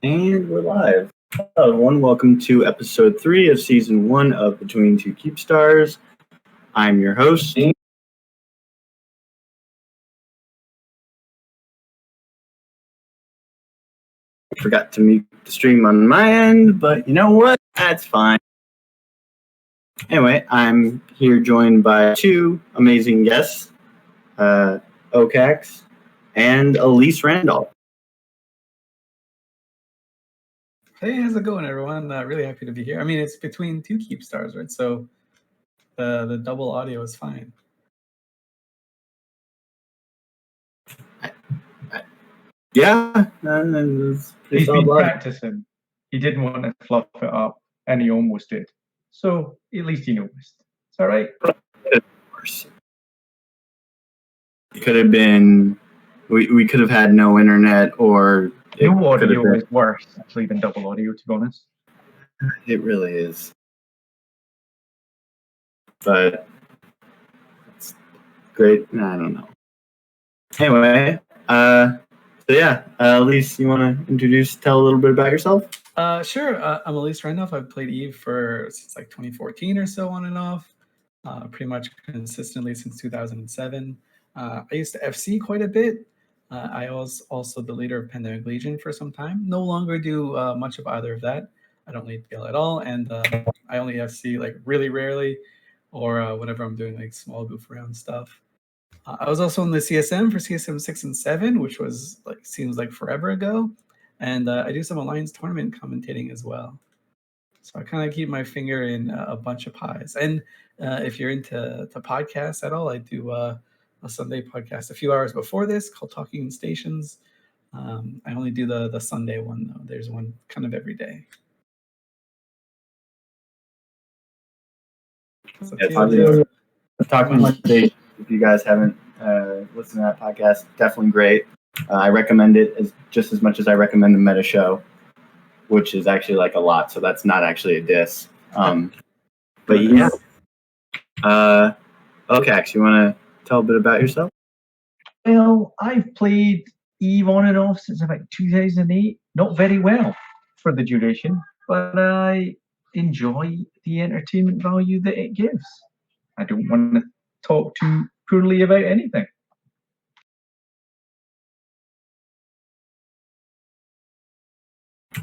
And we're live. Hello, everyone. Welcome to episode 3 of season 1 of Between Two Keepstars. I'm your host. I forgot to mute the stream on my end, but you know what? That's fine. Anyway, I'm here joined by two amazing guests, Okax and Elise Randolph. Hey, how's it going, everyone? Really happy to be here. I mean, it's between two Keepstars, right? So the double audio is fine. Yeah, he's been practicing. He didn't want to fluff it up, and he almost did. So at least he noticed. Is that right? Of course. It could have been. We could have had no internet, or no audio is worse actually than double audio, to be honest. It really is. But it's great. I don't know. Anyway, Elise, you want to tell a little bit about yourself? Sure. I'm Elise Randolph. I've played Eve since like 2014 or so, on and off. Pretty much consistently since 2007. I used to FC quite a bit. I was also the leader of Pandemic Legion for some time. No longer do much of either of that. I don't lead PL at all, and I only FC like really rarely, or whenever I'm doing like small goof around stuff. I was also in the CSM for CSM 6 and 7, which was seems like forever ago, and I do some Alliance tournament commentating as well. So I kind of keep my finger in a bunch of pies. And if you're into podcasts at all, I do a Sunday podcast a few hours before this called Talking Stations. I only do the Sunday one, though. There's one kind of every day. So Talking Stations, if you guys haven't listened to that podcast, definitely great. I recommend it just as much as I recommend the Meta Show, which is actually like a lot, so that's not actually a diss. But yeah. Okax, you want to tell a bit about yourself? Well, I've played Eve on and off since about 2008. Not very well for the duration, but I enjoy the entertainment value that it gives. I don't want to talk too poorly about anything.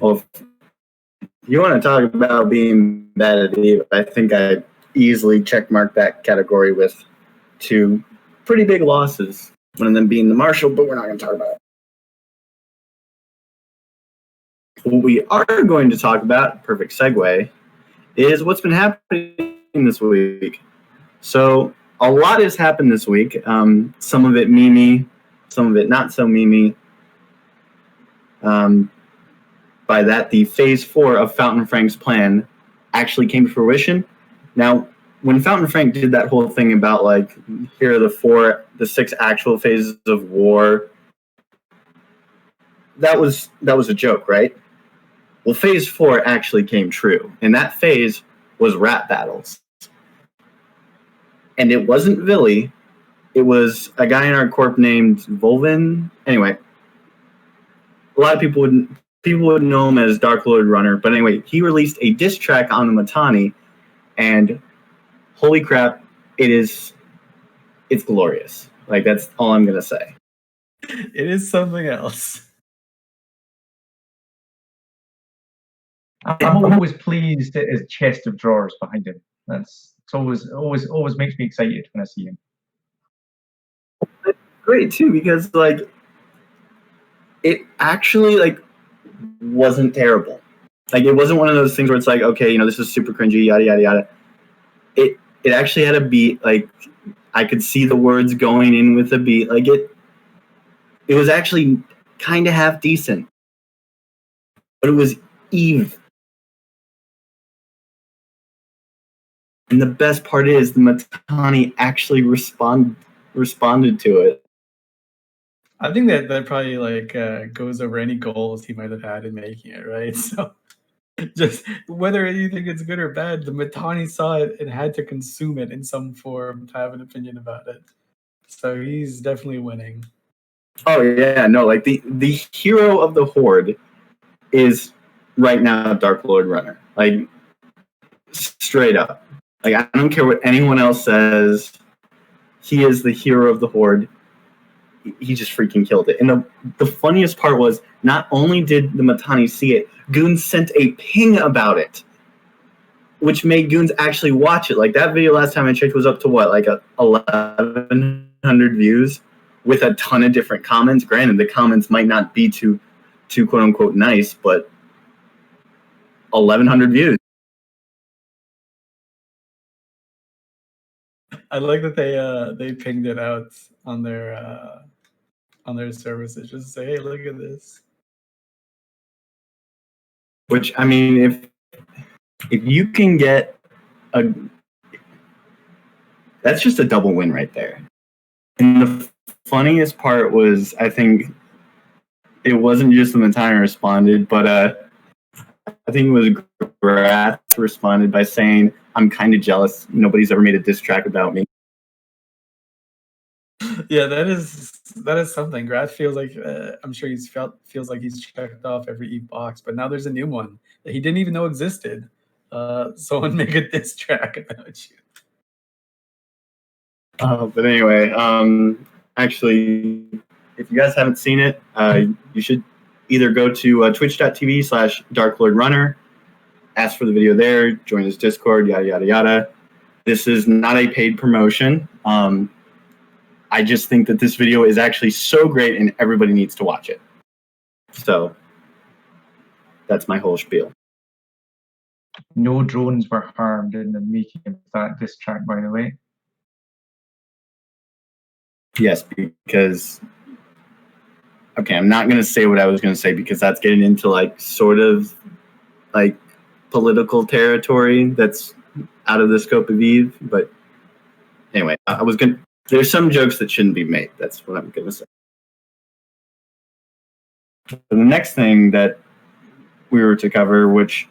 Well, if you want to talk about being bad at Eve, I think I easily checkmark that category with 2 pretty big losses. One of them being the Marshal, but we're not going to talk about it. What we are going to talk about, perfect segue, is what's been happening this week. So a lot has happened this week. Some of it memey, some of it not so memey. By that, the Phase 4 of Fountain Frank's plan actually came to fruition. Now, when Fountain Frank did that whole thing about, like, here are the 6 actual phases of war, that was a joke, right? Well, Phase 4 actually came true, and that phase was rap battles. And it wasn't Villy. It was a guy in our corp named Volvin. Anyway, a lot of people would know him as Dark Lord Runner, but anyway, he released a diss track on the Matani, and holy crap, it's glorious. Like, that's all I'm gonna say. It is something else. I'm always pleased at his chest of drawers behind him. It's always makes me excited when I see him. It's great too, because like it actually wasn't terrible. Like, it wasn't one of those things where it's like, okay, this is super cringy, yada yada yada. It actually had a beat. Like, I could see the words going in with a beat. Like, it was actually kind of half decent, but it was Eve. And the best part is the Matani actually responded to it. I think that probably goes over any goals he might have had in making it, right? So just whether you think it's good or bad, the Matani saw it and had to consume it in some form to have an opinion about it. So he's definitely winning. Oh yeah, no, like the hero of the Horde is right now Dark Lord Runner. Like, straight up. Like, I don't care what anyone else says. He is the hero of the Horde. He just freaking killed it. And the funniest part was, not only did the Matani see it, Goons sent a ping about it, which made Goons actually watch it. Like, that video last time I checked was up to what, like 1,100 views with a ton of different comments. Granted, the comments might not be too quote unquote nice, but 1,100 views. I like that they pinged it out on their services, just to say, hey, look at this. Which, I mean, if you can get that's just a double win right there. And the funniest part was, I think it wasn't just the Matani responded, but I think it was Grath responded by saying, "I'm kind of jealous. Nobody's ever made a diss track about me." Yeah, that is something. Grath feels like I'm sure feels like he's checked off every Eve box, but now there's a new one that he didn't even know existed. Someone make a diss track about you. But anyway, actually, if you guys haven't seen it, you should either go to twitch.tv/darklordrunner, ask for the video there, join his Discord, yada, yada, yada. This is not a paid promotion. I just think that this video is actually so great and everybody needs to watch it. So that's my whole spiel. No drones were harmed in the making of that diss track, by the way. Yes, because... Okay, I'm not going to say what I was going to say because that's getting into, like, sort of, like, political territory that's out of the scope of Eve. But anyway, there's some jokes that shouldn't be made. That's what I'm going to say. The next thing that we were to cover, which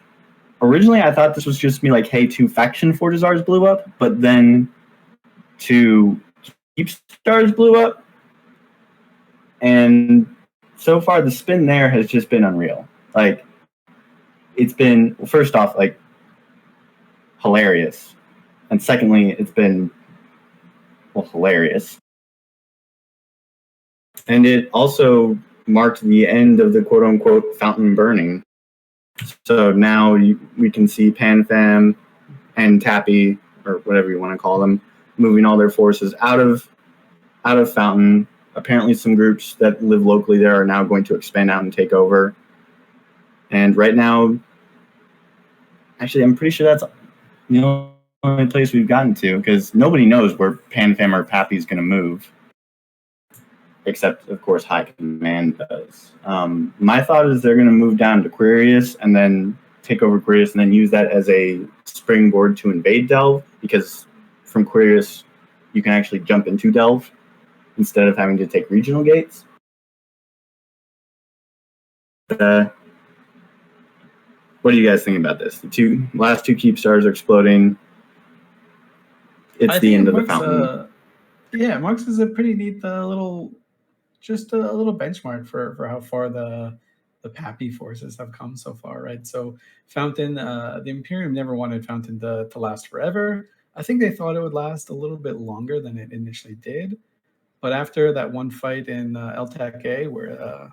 originally I thought this was just me, like, hey, 2 faction Fortizars blew up, but then 2 Keepstars blew up. And so far, the spin there has just been unreal. Like, it's been, first off, like, hilarious. And secondly, it's been, well, hilarious. And it also marked the end of the quote-unquote fountain burning. So now we can see PanFam and Tappy, or whatever you want to call them, moving all their forces out of Fountain. Apparently some groups that live locally there are now going to expand out and take over. And right now, actually, I'm pretty sure that's the only place we've gotten to, because nobody knows where PanFam or Pappy is going to move. Except, of course, High Command does. My thought is they're going to move down to Quirius and then take over Quirius and then use that as a springboard to invade Delve, because from Quirius, you can actually jump into Delve instead of having to take regional gates. What do you guys think about this? The last two Keepstars are exploding. It's the end of the fountain. Yeah, Marks is a pretty neat little benchmark for how far the Pappy forces have come so far, right? So Fountain, the Imperium never wanted Fountain to last forever. I think they thought it would last a little bit longer than it initially did. But after that one fight in LTAC A, where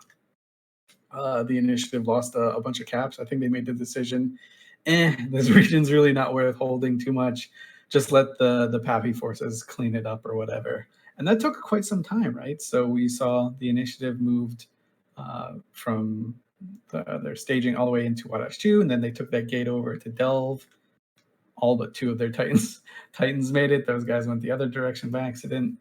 the initiative lost a bunch of caps, I think they made the decision, this region's really not worth holding too much. Just let the Pappy forces clean it up or whatever. And that took quite some time, right? So we saw the initiative moved from their staging all the way into Wadash 2, and then they took that gate over to Delve. All but 2 of their Titans made it. Those guys went the other direction by accident.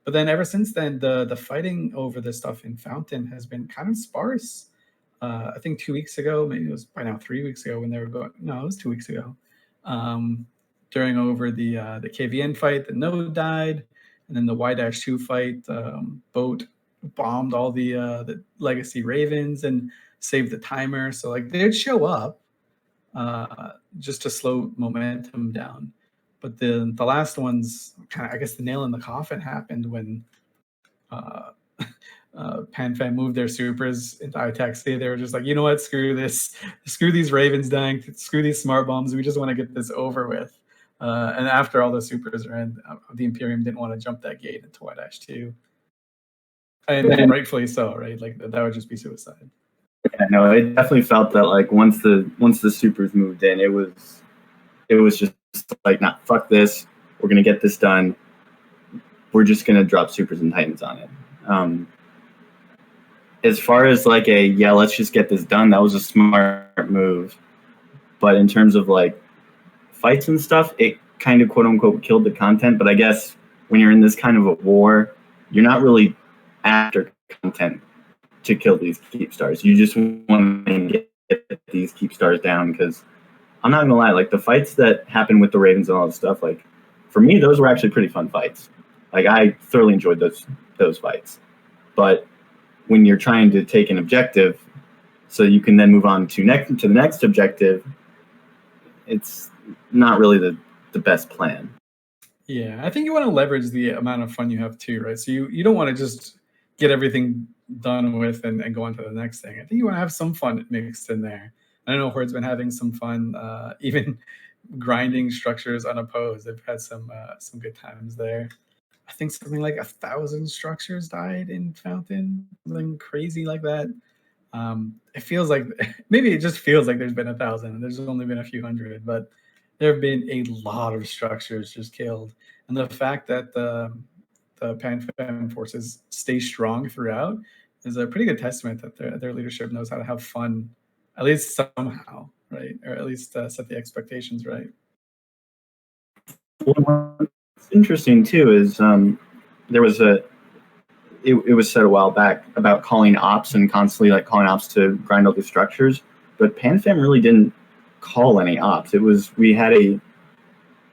But then ever since then, the fighting over this stuff in Fountain has been kind of sparse. I think 2 weeks ago, maybe it was by now 3 weeks ago when they were going. No, it was 2 weeks ago. During over the KVN fight, the node died, and then the Y-2 fight, boat bombed all the legacy Ravens and saved the timer. So like they'd show up just to slow momentum down. But the last one's kind of, I guess, the nail in the coffin happened when PanFam moved their supers into iTaxi. They were just like, you know what, screw this, screw these Ravens dying, screw these smart bombs. We just want to get this over with. And after all the supers are in, the Imperium didn't want to jump that gate into Y-2. And rightfully so, right? Like that would just be suicide. Yeah, no, it definitely felt that like once the supers moved in, it was just like, nah, fuck this. We're gonna get this done. We're just gonna drop supers and titans on it. As far as like let's just get this done, that was a smart move. But in terms of like fights and stuff, it kind of quote unquote killed the content. But I guess when you're in this kind of a war, you're not really after content to kill these Keepstars. You just want to get these Keepstars down, because I'm not gonna lie, like the fights that happen with the Ravens and all this stuff, like for me, those were actually pretty fun fights. Like I thoroughly enjoyed those fights. But when you're trying to take an objective so you can then move on to the next objective, it's not really the best plan. Yeah, I think you want to leverage the amount of fun you have too, right? So you don't want to just get everything done with and go on to the next thing. I think you want to have some fun mixed in there. I know Horde's been having some fun, even grinding structures unopposed. They've had some good times there. I think something like 1,000 structures died in Fountain, something crazy like that. It feels like maybe it just feels like there's been 1,000 and there's only been a few hundred, but there have been a lot of structures just killed. And the fact that the PanFam forces stay strong throughout is a pretty good testament that their leadership knows how to have fun, at least somehow, right? Or at least set the expectations right. Well, what's interesting too is there was it was said a while back about calling ops and constantly like calling ops to grind all these structures, but PanFam really didn't call any ops. We had a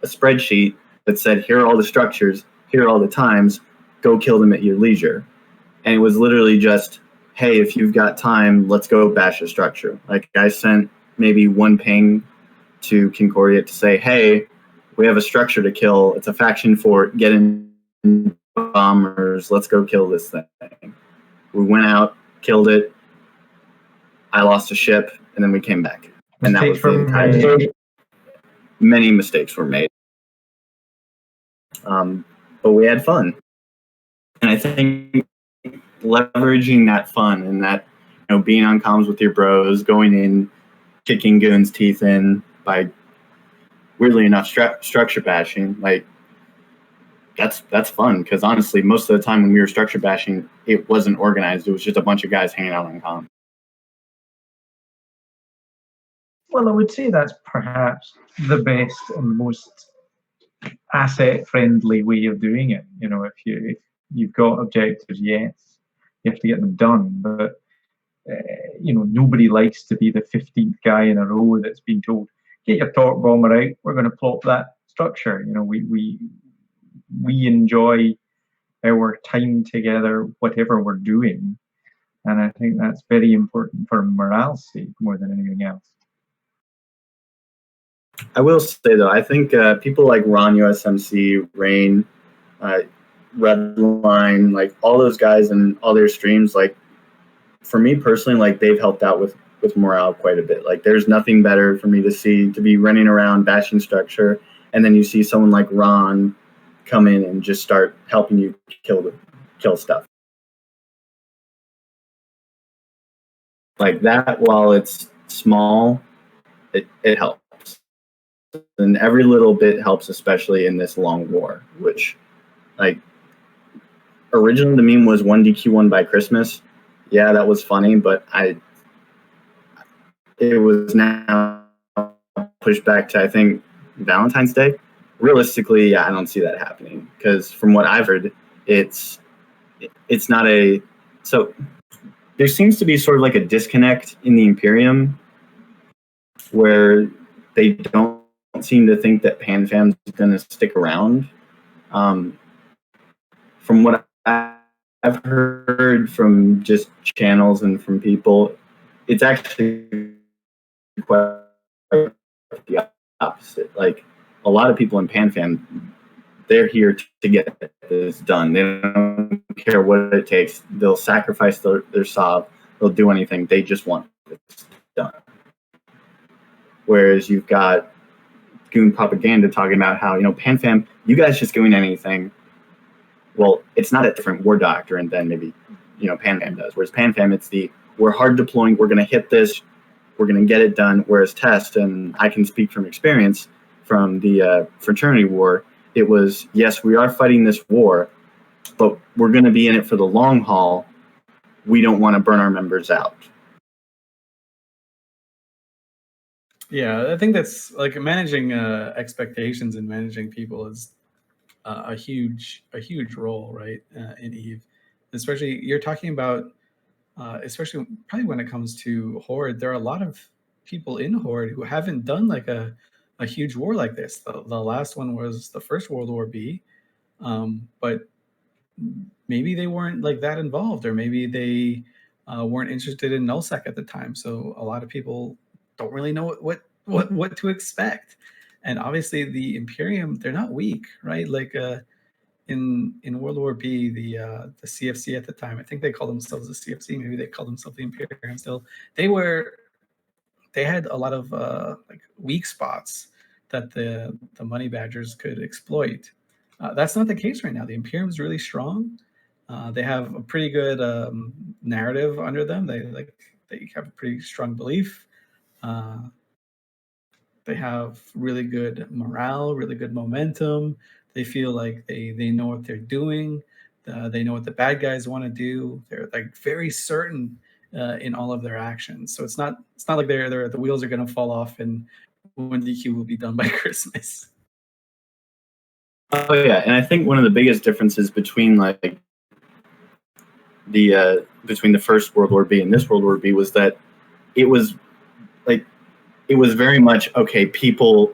spreadsheet that said, here are all the structures, here are all the times, go kill them at your leisure. And it was literally just, hey, if you've got time, let's go bash a structure. Like I sent maybe one ping to Concordia to say, hey, we have a structure to kill. It's a faction fort. Get in bombers. Let's go kill this thing. We went out, killed it. I lost a ship, and then we came back. And that was the entire story. Many mistakes were made. But we had fun. And I think leveraging that fun and that, being on comms with your bros, going in, kicking goons' teeth in by, weirdly enough, structure bashing, like, that's fun. Because honestly, most of the time when we were structure bashing, it wasn't organized. It was just a bunch of guys hanging out on comm. Well, I would say that's perhaps the best and most asset-friendly way of doing it. If you've got objectives, yes, you have to get them done. But nobody likes to be the 15th guy in a row that's been told, get your torque bomber out. We're going to plop that structure. We enjoy our time together, whatever we're doing, and I think that's very important for morale's sake more than anything else. I will say though, I think people like Ron USMC, Rain, Redline, like all those guys and all their streams, like for me personally, like they've helped out with morale quite a bit. Like there's nothing better for me to be running around bashing structure, and then you see someone like Ron come in and just start helping you kill stuff. Like that, while it's small, it helps. And every little bit helps, especially in this long war, which, like, originally the meme was 1DQ1 by Christmas. Yeah, that was funny, but it was now pushed back to, I think, Valentine's Day. Realistically, yeah, I don't see that happening, because from what I've heard, it's not so there seems to be sort of like a disconnect in the Imperium where they don't seem to think that PanFam's going to stick around. From what I've heard from just channels and from people, it's actually quite the opposite. Like a lot of people in PanFam, they're here to get this done. They don't care what it takes. They'll sacrifice their sov. They'll do anything. They just want this done. Whereas you've got goon propaganda talking about how, PanFam, you guys just doing anything. Well, it's not a different war doctrine than maybe, PanFam does. Whereas PanFam, it's we're hard deploying, we're going to hit this, we're going to get it done. Whereas Test, and I can speak from experience from the fraternity war, it was, yes, we are fighting this war, but we're going to be in it for the long haul. We don't want to burn our members out. Yeah, I think that's like managing expectations and managing people is a huge role, right? In Eve, especially you're talking about, especially probably when it comes to Horde, there are a lot of people in Horde who haven't done like a huge war like this. The last one was the First World War B, but maybe they weren't like that involved, or maybe they weren't interested in nullsec at the time. So a lot of people don't really know what to expect. And obviously the Imperium, they're not weak, right? Like in World War B, the CFC at the time, I think they called themselves the CFC, maybe they called themselves the Imperium still. They had a lot of like weak spots that the money badgers could exploit. That's not the case right now. The Imperium is really strong. They have a pretty good narrative under them. They have a pretty strong belief. They have really good morale, really good momentum. They feel like they know what they're doing. They know what the bad guys want to do. They're like very certain in all of their actions. So it's not like the wheels are going to fall off and when DQ will be done by Christmas. Oh yeah, and I think one of the biggest differences between between the First World War B and this World War B was that it was very much, okay,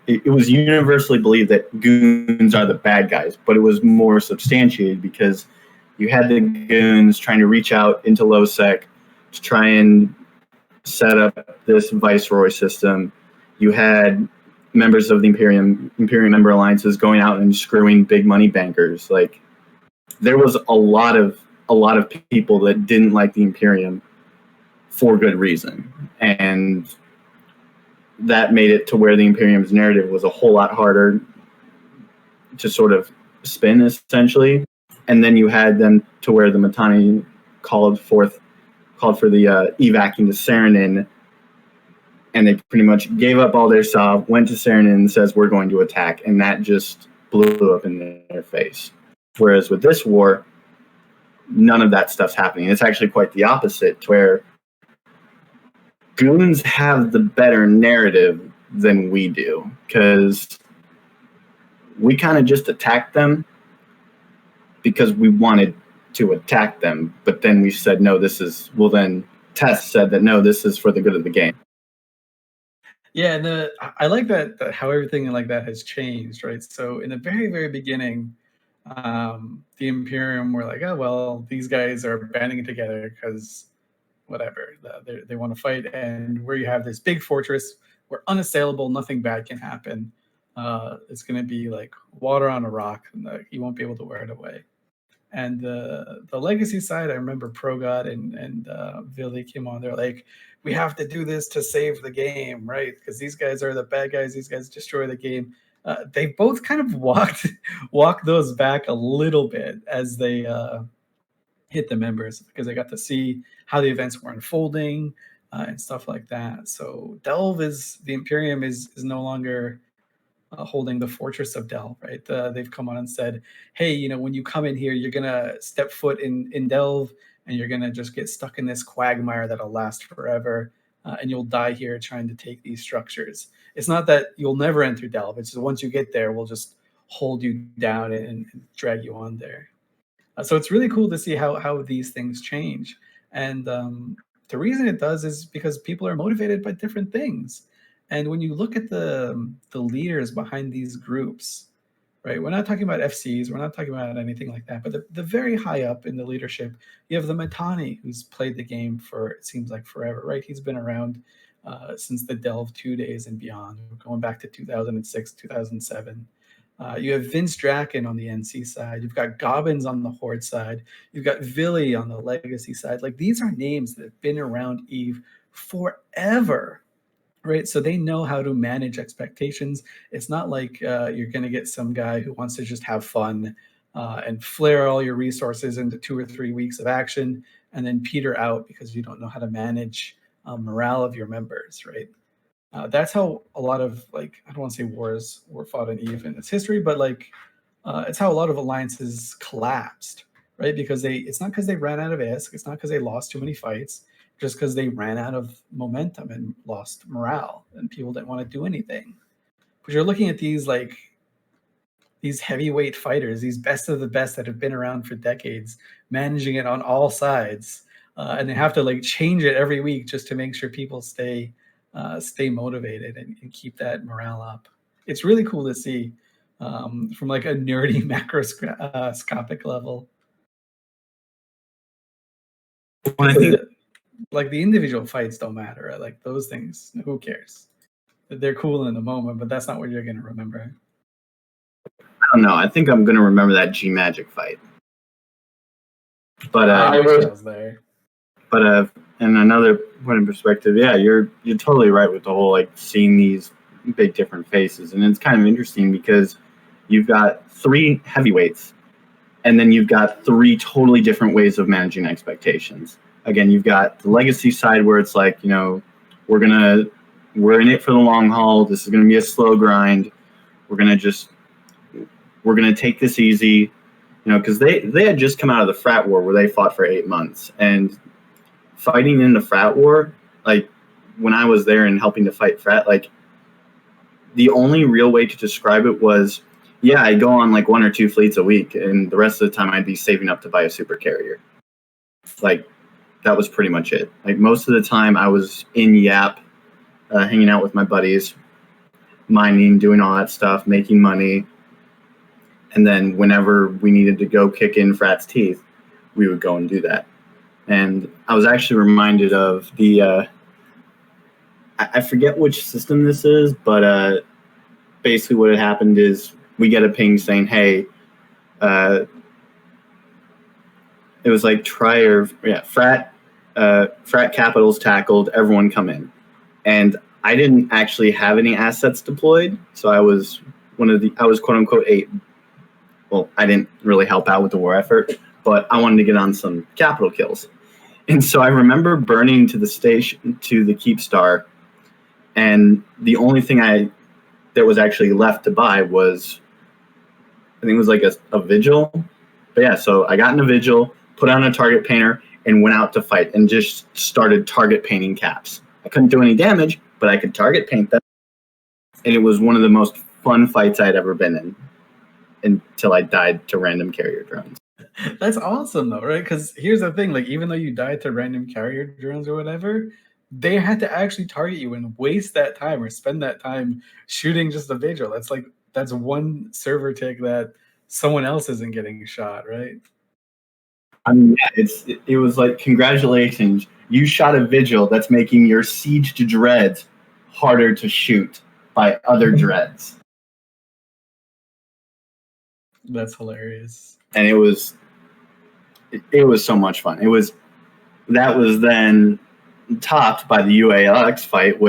it was universally believed that goons are the bad guys, but it was more substantiated because you had the goons trying to reach out into LowSec to try and set up this Viceroy system. You had members of the Imperium member alliances going out and screwing big money bankers. Like, there was a lot of people that didn't like the Imperium for good reason, and that made it to where the Imperium's narrative was a whole lot harder to sort of spin, essentially. And then you had them to where the Mittani called for the evac into Saranin, and they pretty much gave up all their sov, went to Saranin and says, we're going to attack, and that just blew up in their face. Whereas with this war, none of that stuff's happening. It's actually quite the opposite, where goons have the better narrative than we do, because we kind of just attacked them because we wanted to attack them, but then we said, no, then Tess said that, no, this is for the good of the game. Yeah, and I like that how everything like that has changed, right? So in the very, very beginning, the Imperium were like, oh, well, these guys are banding together because whatever, they want to fight, and where you have this big fortress, we're unassailable, nothing bad can happen. It's going to be like water on a rock, and you won't be able to wear it away. And the legacy side, I remember ProGod and Vili came on. They're like, we have to do this to save the game, right? Because these guys are the bad guys. These guys destroy the game. They both kind of walked those back a little bit as they hit the members, because I got to see how the events were unfolding and stuff like that. So the Imperium is no longer holding the fortress of Delve, right? They've come on and said, hey, when you come in here, you're gonna step foot in Delve, and you're gonna just get stuck in this quagmire that'll last forever, and you'll die here trying to take these structures. It's not that you'll never enter Delve. It's just once you get there, we'll just hold you down and drag you on there. So it's really cool to see how these things change. And the reason it does is because people are motivated by different things. And when you look at the leaders behind these groups, right? We're not talking about FCs, we're not talking about anything like that, but the very high up in the leadership, you have the Mittani, who's played the game for, it seems like forever, right? He's been around since the Delve 2 days and beyond, going back to 2006, 2007. You have Vince Draken on the NC side. You've got Gobbins on the Horde side. You've got Villy on the Legacy side. Like, these are names that have been around EVE forever, right? So they know how to manage expectations. It's not like you're going to get some guy who wants to just have fun and flare all your resources into 2 or 3 weeks of action and then peter out because you don't know how to manage morale of your members, right? That's how a lot of, like, I don't want to say wars were fought in EVE in its history, but like it's how a lot of alliances collapsed, right? Because it's not because they ran out of ISK, it's not because they lost too many fights, just because they ran out of momentum and lost morale and people didn't want to do anything. But you're looking at these heavyweight fighters, these best of the best that have been around for decades, managing it on all sides, and they have to like change it every week just to make sure people stay motivated and keep that morale up. It's really cool to see from like a nerdy macroscopic level. Like the individual fights don't matter, right? Like those things, who cares? They're cool in the moment, but that's not what you're going to remember. I don't know. I think I'm going to remember that G Magic fight. But I wish I was there. But in another point of perspective, yeah, you're totally right with the whole like seeing these big different faces, and it's kind of interesting because you've got 3 heavyweights, and then you've got 3 totally different ways of managing expectations. Again, you've got the legacy side where it's like, you know, we're in it for the long haul. This is gonna be a slow grind. We're gonna take this easy, you know, because they had just come out of the frat war where they fought for 8 months, and fighting in the frat war, like when I was there and helping to fight frat, like the only real way to describe it was, yeah, I go on like 1 or 2 fleets a week, and the rest of the time I'd be saving up to buy a super carrier. Like that was pretty much it. Like most of the time I was in Yap, hanging out with my buddies, mining, doing all that stuff, making money. And then whenever we needed to go kick in frat's teeth, we would go and do that. And I was actually reminded of the, I forget which system this is, but basically what had happened is we get a ping saying, hey, it was like frat capital's tackled, everyone come in. And I didn't actually have any assets deployed, so I was quote unquote I didn't really help out with the war effort, but I wanted to get on some capital kills. And so I remember burning to the station, to the Keepstar, and the only thing that was actually left to buy was, I think it was like a vigil. But yeah, so I got in a vigil, put on a target painter, and went out to fight and just started target painting caps. I couldn't do any damage, but I could target paint them. And it was one of the most fun fights I'd ever been in until I died to random carrier drones. That's awesome though, right? Because here's the thing, like even though you died to random carrier drones or whatever, they had to actually target you and waste that time or spend that time shooting just a vigil. That's one server tick that someone else isn't getting shot, right? I mean, yeah, it was like, congratulations, you shot a vigil that's making your siege to dreads harder to shoot by other dreads. That's hilarious. And it was so much fun. That was then topped by the UALX fight,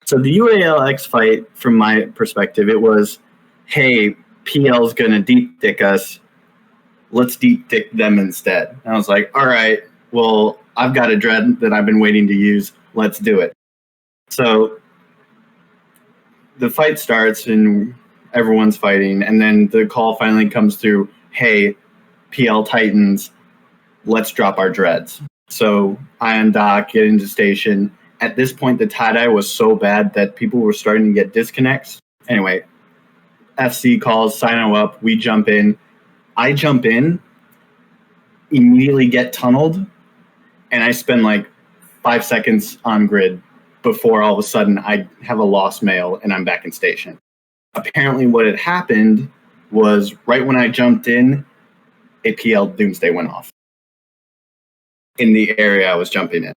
so the UALX fight, from my perspective, it was, hey, PL's gonna deep dick us, let's deep dick them instead. And I was like, all right, well, I've got a dread that I've been waiting to use, let's do it. So the fight starts and everyone's fighting, and then the call finally comes through, hey, PL Titans, let's drop our dreads. So I undock, get into station. At this point, the tie-dye was so bad that people were starting to get disconnects. Anyway, FC calls, sign up, we jump in. I jump in, immediately get tunneled, and I spend like 5 seconds on grid before all of a sudden I have a lost mail and I'm back in station. Apparently what had happened was right when I jumped in, a PL Doomsday went off in the area I was jumping in.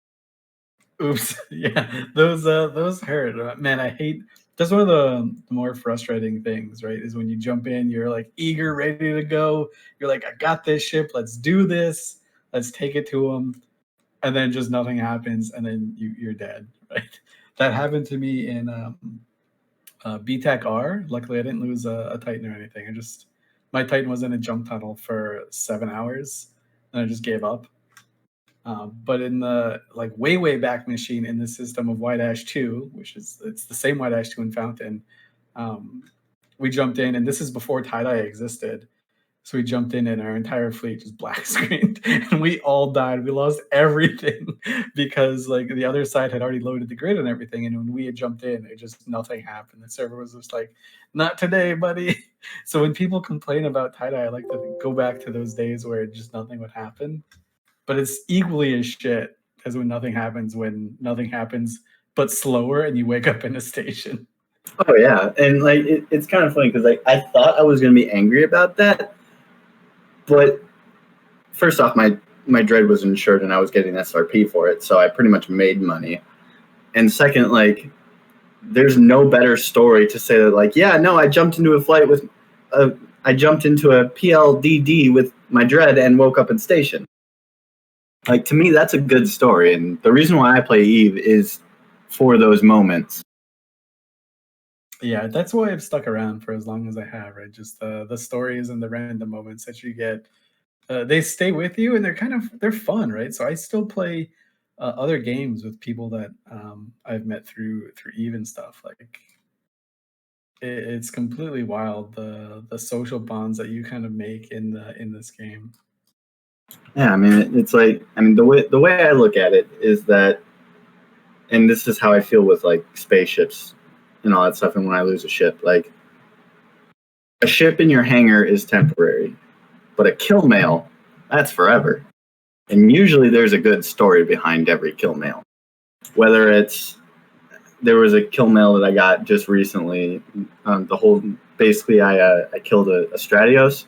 Oops. Yeah, those hurt. Man, I hate That's one of the more frustrating things, right? Is when you jump in, you're like eager, ready to go. You're like, I got this ship. Let's do this. Let's take it to them. And then just nothing happens, and then you're dead, right? That happened to me in BTAC R. Luckily, I didn't lose a Titan or anything. My Titan was in a jump tunnel for 7 hours, and I just gave up. But in the like way back machine in the system of Y-2, it's the same Y-2 in Fountain, um, we jumped in, and this is before tie-dye existed. So we jumped in, and our entire fleet just black screened, and we all died. We lost everything because like the other side had already loaded the grid and everything. And when we had jumped in, it just nothing happened. The server was just like, "Not today, buddy." So when people complain about tie-dye, I like to go back to those days where just nothing would happen. But it's equally as shit as when nothing happens. When nothing happens, but slower, and you wake up in a station. Oh yeah, and like it's kind of funny because like I thought I was gonna be angry about that, but first off, my dread was insured and I was getting SRP for it, so I pretty much made money. And second, like there's no better story to say that like, yeah, no, I jumped into a flight with I jumped into a PLDD with my dread and woke up in station. Like to me, that's a good story, and the reason why I play Eve is for those moments. Yeah, that's why I've stuck around for as long as I have, right? Just the stories and the random moments that you get, they stay with you, and they're fun, right? So I still play other games with people that I've met through Eve and stuff. Like it's completely wild the social bonds that you kind of make in this game. Yeah, I mean, it's like, I mean, the way I look at it is that, and this is how I feel with like spaceships and all that stuff. And when I lose a ship, like a ship in your hangar is temporary, but a kill mail, that's forever. And usually there's a good story behind every kill mail. Whether it's, there was a kill mail that I got just recently. Basically, I killed a Stratios,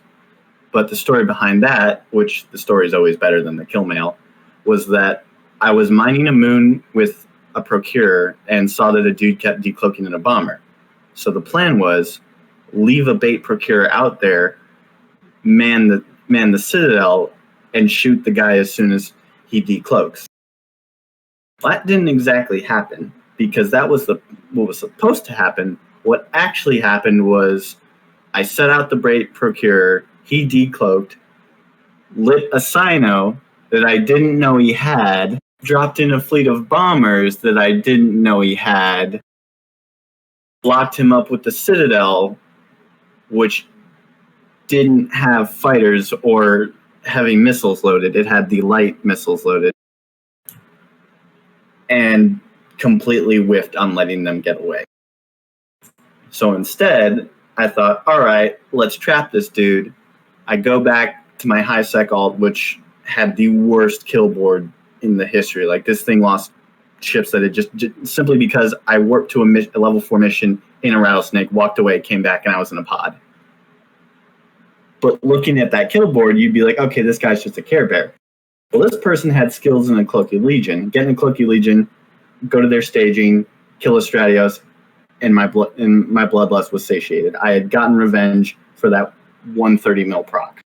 but the story behind that, which the story is always better than the kill mail, was that I was mining a moon with a procurer and saw that a dude kept decloaking in a bomber. So the plan was leave a bait procurer out there, man the citadel, and shoot the guy as soon as he decloaks. That didn't exactly happen because that was what was supposed to happen. What actually happened was I set out the bait procurer, he decloaked, lit a cyno that I didn't know he had, dropped in a fleet of bombers that I didn't know he had, blocked him up with the Citadel, which didn't have fighters or heavy missiles loaded. It had the light missiles loaded. And completely whiffed on letting them get away. So instead, I thought, all right, let's trap this dude. I go back to my high sec alt, which had the worst kill board in the history. Like this thing lost ships that it just simply because I warped to a level 4 mission in a rattlesnake, walked away, came back, and I was in a pod. But looking at that kill board, you'd be like, okay, this guy's just a Care Bear. Well, this person had skills in a Cloaky Legion. Get in a Cloaky Legion, go to their staging, kill a Stratios, and my bloodlust was satiated. I had gotten revenge for that 130 mil proc.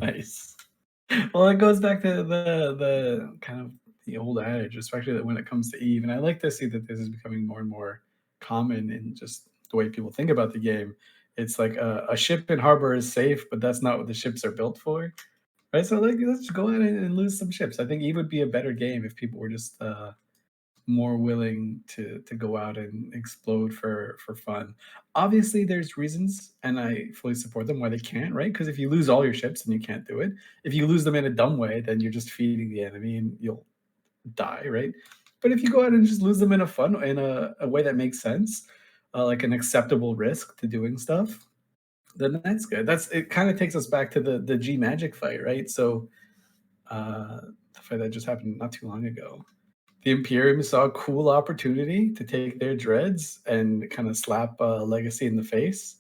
Nice. Well, it goes back to the kind of the old adage, especially when it comes to Eve. And I like to see that this is becoming more and more common in just the way people think about the game. It's like a ship in harbor is safe, but that's not what the ships are built for. Right? So like let's just go ahead and lose some ships. I think Eve would be a better game if people were just more willing to go out and explode for fun. Obviously, there's reasons, and I fully support them why they can't, right? Because if you lose all your ships, then you can't do it. If you lose them in a dumb way, then you're just feeding the enemy and you'll die, right? But if you go out and just lose them in a way that makes sense, like an acceptable risk to doing stuff, then that's good. It. Kind of takes us back to the G Magic fight, right? So the fight that just happened not too long ago. The Imperium saw a cool opportunity to take their dreads and kind of slap Legacy in the face.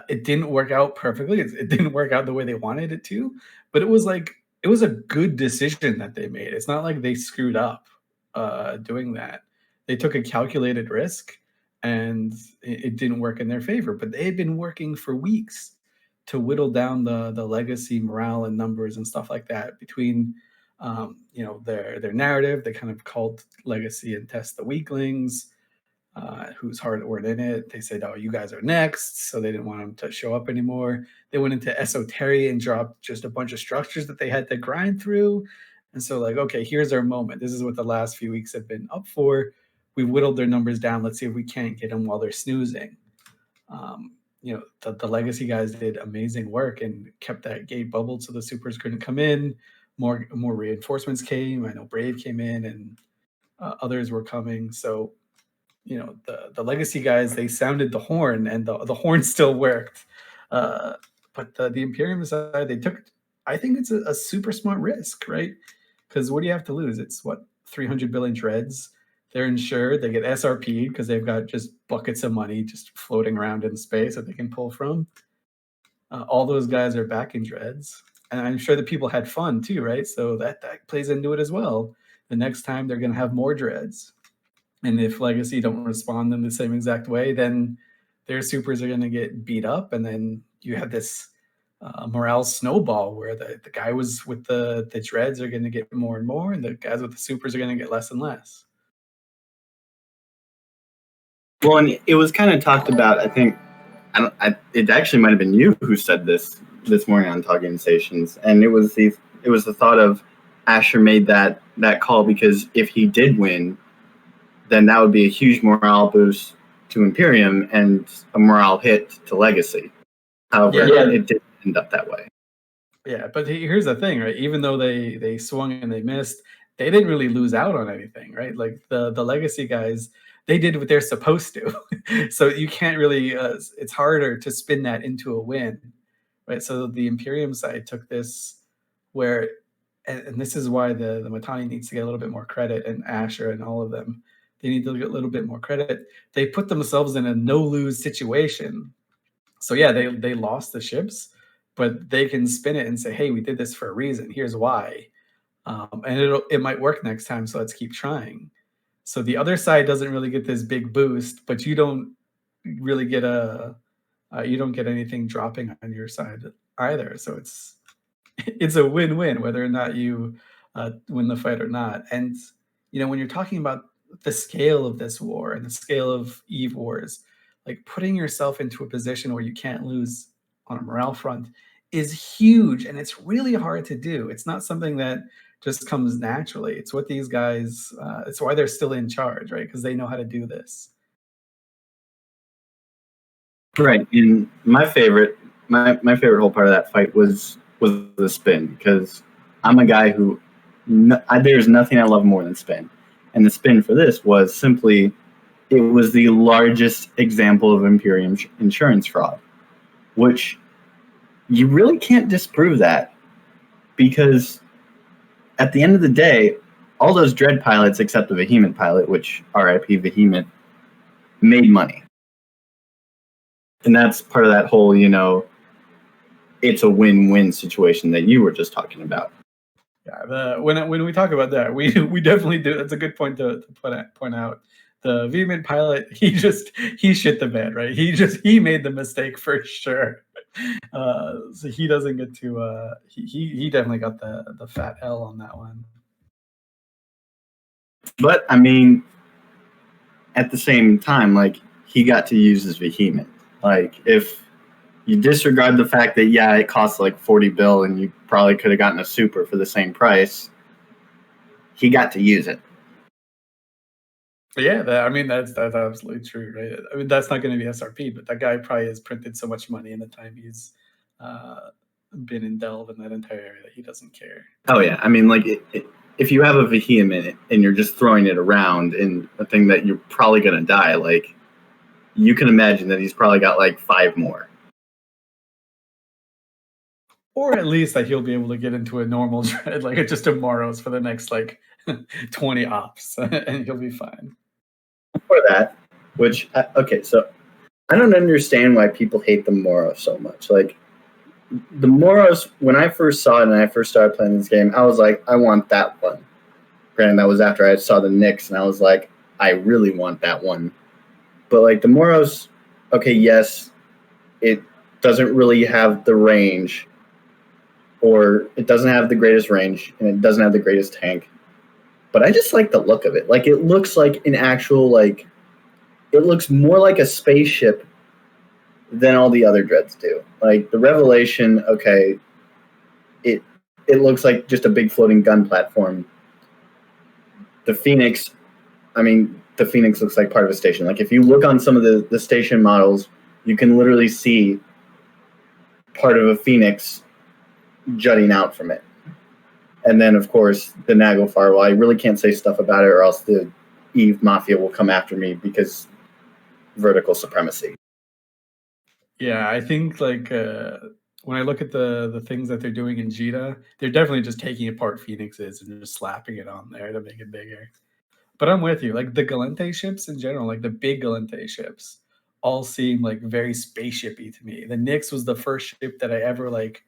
It didn't work out perfectly. It didn't work out the way they wanted it to, but it was a good decision that they made. It's not like they screwed up doing that. they took a calculated risk, and it didn't work in their favor. But they had been working for weeks to whittle down the legacy morale and numbers and stuff like that between their narrative. They kind of called legacy and test the weaklings, whose heart weren't in it. They said, "Oh, you guys are next," so they didn't want them to show up anymore. They went into esoteric and dropped just a bunch of structures that they had to grind through. And so, like, okay, here's our moment. This is what the last few weeks have been up for. We whittled their numbers down. Let's see if we can't get them while they're snoozing. The legacy guys did amazing work and kept that gate bubbled so the supers couldn't come in. More reinforcements came. I know Brave came in, and others were coming. So, the legacy guys, they sounded the horn, and the horn still worked. But the Imperium side, they took, I think it's a super smart risk, right? Because what do you have to lose? It's 300 billion dreads. They're insured. They get SRP'd because they've got just buckets of money just floating around in space that they can pull from. All those guys are back in dreads. And I'm sure the people had fun too, right? So that plays into it as well. The next time they're going to have more dreads. And if Legacy don't respond in the same exact way, then their supers are going to get beat up. And then you have this morale snowball where the guy was with the dreads are going to get more and more, and the guys with the supers are going to get less and less. Well, and it was kind of talked about, I think, it actually might have been you who said this morning on Talking Stations, and it was the thought of Asher made that call because if he did win, then that would be a huge morale boost to Imperium and a morale hit to Legacy. However, it didn't end up that way. Yeah, but here's the thing, right? Even though they swung and they missed, they didn't really lose out on anything, right? Like the Legacy guys, they did what they're supposed to. So you can't really, it's harder to spin that into a win, right? So the Imperium side took this where, and this is why the Mittani needs to get a little bit more credit, and Asher and all of them, they need to get a little bit more credit. They put themselves in a no-lose situation. So yeah, they lost the ships, but they can spin it and say, hey, we did this for a reason. Here's why. And it might work next time, so let's keep trying. So the other side doesn't really get this big boost, but you don't really get you don't get anything dropping on your side either. So it's a win-win whether or not you win the fight or not. And when you're talking about the scale of this war and the scale of Eve wars, like putting yourself into a position where you can't lose on a morale front is huge, and it's really hard to do. It's not something that just comes naturally. It's what these guys, it's why they're still in charge, right? Because they know how to do this. Right. And my favorite whole part of that fight was the spin, because I'm a guy who, there's nothing I love more than spin. And the spin for this was simply, it was the largest example of Imperium insurance fraud, which you really can't disprove that, because at the end of the day, all those Dread pilots, except the Vehement pilot, which RIP Vehement, made money. And that's part of that whole, it's a win-win situation that you were just talking about. Yeah, when we talk about that, we definitely do. That's a good point to point out. The Vehement pilot, he shit the bed, right? He made the mistake for sure. So he doesn't get to. He definitely got the fat L on that one. But I mean, at the same time, like, he got to use his Vehement. Like, if you disregard the fact that it costs like 40 bill and you probably could have gotten a super for the same price, he got to use it. But yeah, that's absolutely true, right? I mean, that's not going to be SRP, but that guy probably has printed so much money in the time he's been in Delve in that entire area that he doesn't care. Oh yeah, I mean, like, if you have a Vehement and you're just throwing it around in a thing that you're probably going to die, like, you can imagine that he's probably got like 5 more. Or at least that he'll be able to get into a normal dread, like just a Moros for the next like 20 ops, and he'll be fine. For that, which, okay, so I don't understand why people hate the Moros so much. Like, the Moros, when I first saw it and I first started playing this game, I was like, I want that one. Granted, that was after I saw the Knicks, and I was like, I really want that one. But like the Moros, okay, yes, it doesn't really have the range, or it doesn't have the greatest range, and it doesn't have the greatest tank. But I just like the look of it. Like it looks like an actual like, it looks more like a spaceship than all the other dreads do. Like the Revelation, okay, it looks like just a big floating gun platform. The Phoenix, I mean, the Phoenix looks like part of a station. Like if you look on some of the station models, you can literally see part of a Phoenix jutting out from it. And then, of course, the Naglfar. Well, I really can't say stuff about it, or else the Eve Mafia will come after me because vertical supremacy. Yeah, I think like when I look at the things that they're doing in Jita, they're definitely just taking apart Phoenixes and just slapping it on there to make it bigger. But I'm with you. Like the Galente ships in general, like the big Galente ships, all seem like very spaceshipy to me. The Nyx was the first ship that I ever like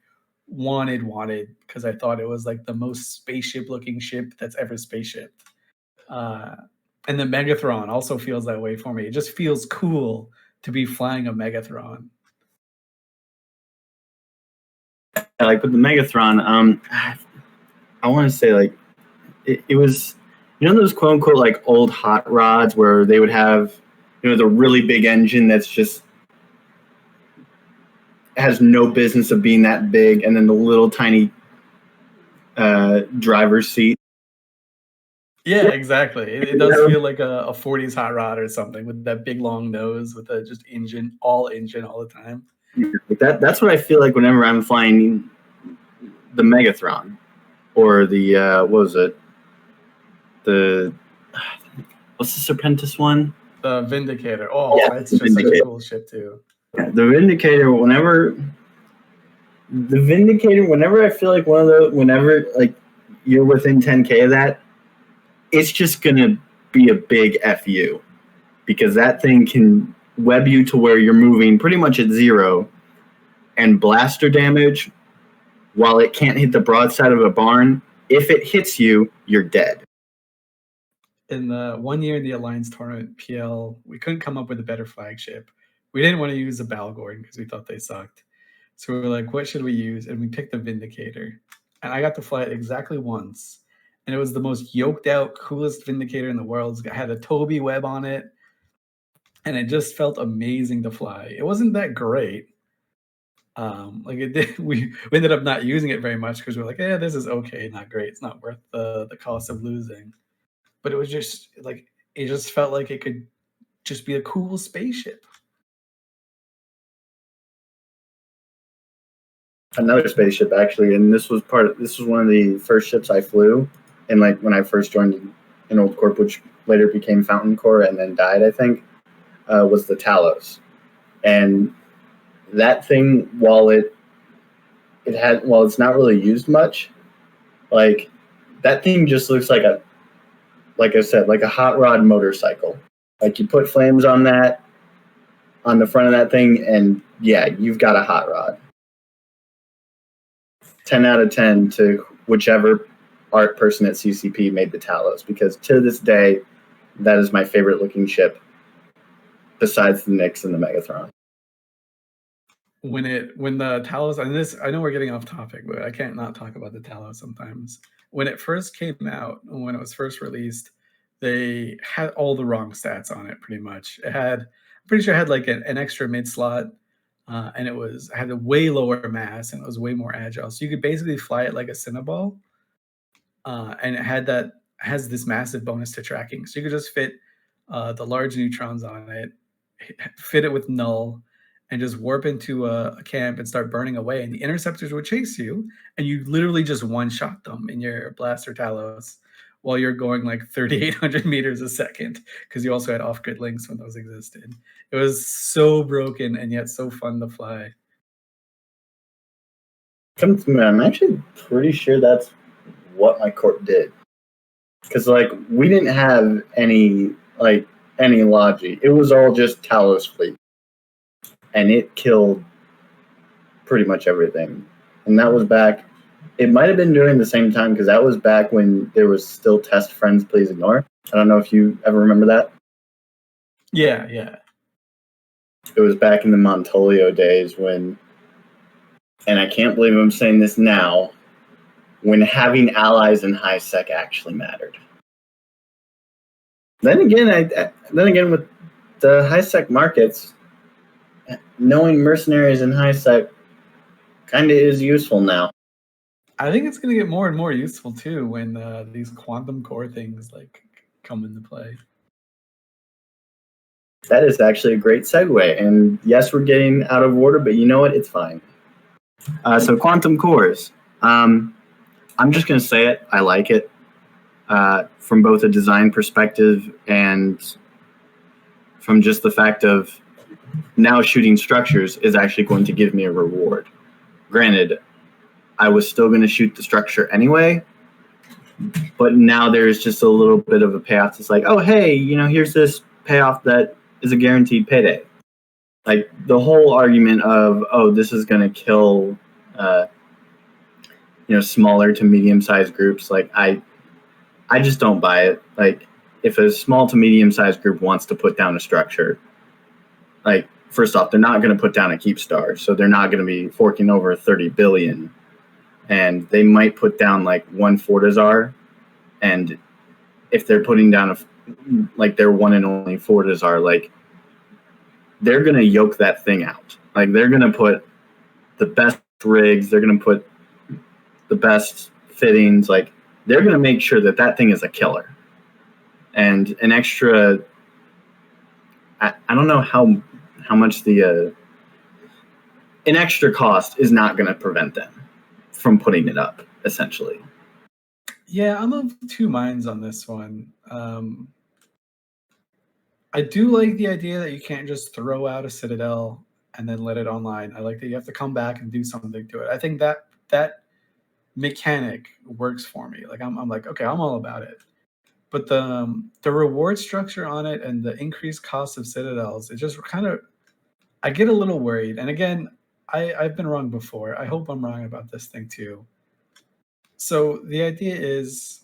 wanted because I thought it was like the most spaceship looking ship that's ever spaceship. Uh, and the Megathron also feels that way for me. It just feels cool to be flying a Megathron. Like with the Megathron, I want to say like it was, you know, those quote unquote like old hot rods where they would have, you know, the really big engine that's just has no business of being that big, and then the little tiny driver's seat. Yeah, exactly. It does feel like a 40s hot rod or something with that big long nose with a just engine all the time. That's what I feel like whenever I'm flying the Megathron or the what was it? The what's the Serpentis one? The Vindicator. Oh, Yeah, that's just such a cool ship too. Yeah, the Vindicator. Whenever I feel like whenever like you're within 10K of that, it's just gonna be a big FU, because that thing can web you to where you're moving pretty much at zero, and blaster damage, while it can't hit the broadside of a barn, if it hits you, you're dead. In the 1 year in the Alliance tournament PL, we couldn't come up with a better flagship. We didn't want to use the Balgorn because we thought they sucked. So we were like, what should we use? And we picked the Vindicator. And I got to fly it exactly once. And it was the most yoked out, coolest Vindicator in the world. It had a Toby web on it. And it just felt amazing to fly. It wasn't that great. Like it did, we ended up not using it very much because we were like, yeah, this is okay, not great. It's not worth the cost of losing. But it was just like, it just felt like it could just be a cool spaceship. Another spaceship actually, and this was one of the first ships I flew, and like when I first joined an old corp, which later became Fountain Corps and then died, I think, was the Talos. And that thing, while it's not really used much, like that thing just looks like like I said, like a hot rod motorcycle. Like you put flames on the front of that thing, and yeah, you've got a hot rod. 10 out of 10 to whichever art person at CCP made the Talos, because to this day, that is my favorite looking ship besides the Nyx and the Megathron. When the Talos, and this, I know we're getting off topic, but I can't not talk about the Talos sometimes. When it first came out, when it was first released, they had all the wrong stats on it pretty much. I'm pretty sure it had like an extra mid slot, and had a way lower mass, and it was way more agile. So you could basically fly it like a Cinnaball, and it has this massive bonus to tracking. So you could just fit the large neutrons on it, fit it with null, and just warp into a camp and start burning away. And the interceptors would chase you, and you literally just one-shot them in your blaster Talos while you're going like 3,800 meters a second, because you also had off-grid links when those existed. It was so broken and yet so fun to fly. I'm actually pretty sure that's what my corp did, because like we didn't have any logi. It was all just Talos fleet, and it killed pretty much everything. And that was back It might have been during the same time because that was back when there was still test friends, please ignore. I don't know if you ever remember that. Yeah, yeah. It was back in the Montolio days when, and I can't believe I'm saying this now, when having allies in high sec actually mattered. Then again, with the high sec markets, knowing mercenaries in high sec kind of is useful now. I think it's going to get more and more useful too when these quantum core things like come into play. That is actually a great segue. And yes, we're getting out of order, but you know what? It's fine. So quantum cores. I'm just going to say it. I like it from both a design perspective and from just the fact of now shooting structures is actually going to give me a reward. Granted, I was still going to shoot the structure anyway, but now there's just a little bit of a payoff. It's like, oh, hey, here's this payoff that is a guaranteed payday. Like the whole argument of, oh, this is going to kill, smaller to medium-sized groups. Like I just don't buy it. Like if a small to medium-sized group wants to put down a structure, like first off, they're not going to put down a Keepstar, so they're not going to be forking over 30 billion. And they might put down like one Fortizar, and if they're putting down their one and only Fortizar, like they're gonna yoke that thing out. Like they're gonna put the best rigs, they're gonna put the best fittings. Like they're gonna make sure that that thing is a killer. And an extra, I don't know how much an extra cost is not gonna prevent them from putting it up, essentially. Yeah, I'm of two minds on this one. I do like the idea that you can't just throw out a Citadel and then let it online. I like that you have to come back and do something to it. I think that mechanic works for me. Like I'm like, okay, I'm all about it. But the reward structure on it and the increased cost of Citadels, it just kind of, I get a little worried. And again, I've been wrong before. I hope I'm wrong about this thing too. So the idea is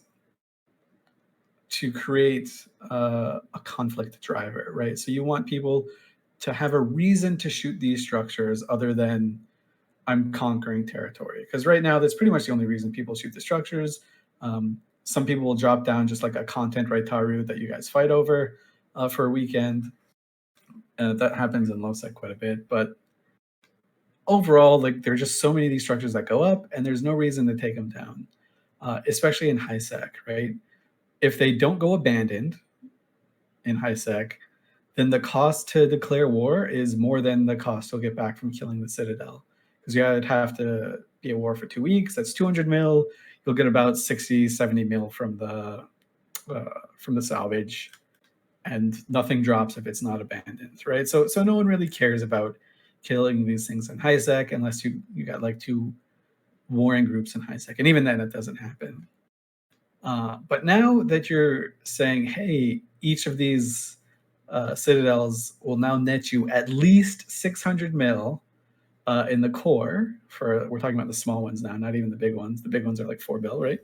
to create a conflict driver, right? So you want people to have a reason to shoot these structures other than I'm conquering territory. Because right now, that's pretty much the only reason people shoot the structures. Some people will drop down just like a content Raitaru that you guys fight over for a weekend. That happens in low-sec quite a bit. But overall, like there are just so many of these structures that go up, and there's no reason to take them down, especially in high sec, right? If they don't go abandoned in high sec, then the cost to declare war is more than the cost you'll get back from killing the Citadel. Because you'd have to be a war for 2 weeks. That's 200 mil. You'll get about 60, 70 mil from the salvage, and nothing drops if it's not abandoned, right? So no one really cares about killing these things in high sec unless you got like 2 warring groups in high sec, and even then it doesn't happen. But now that you're saying, hey, each of these Citadels will now net you at least 600 mil in the core. We're talking about the small ones now, not even the big ones. The big ones are like 4 bill, right?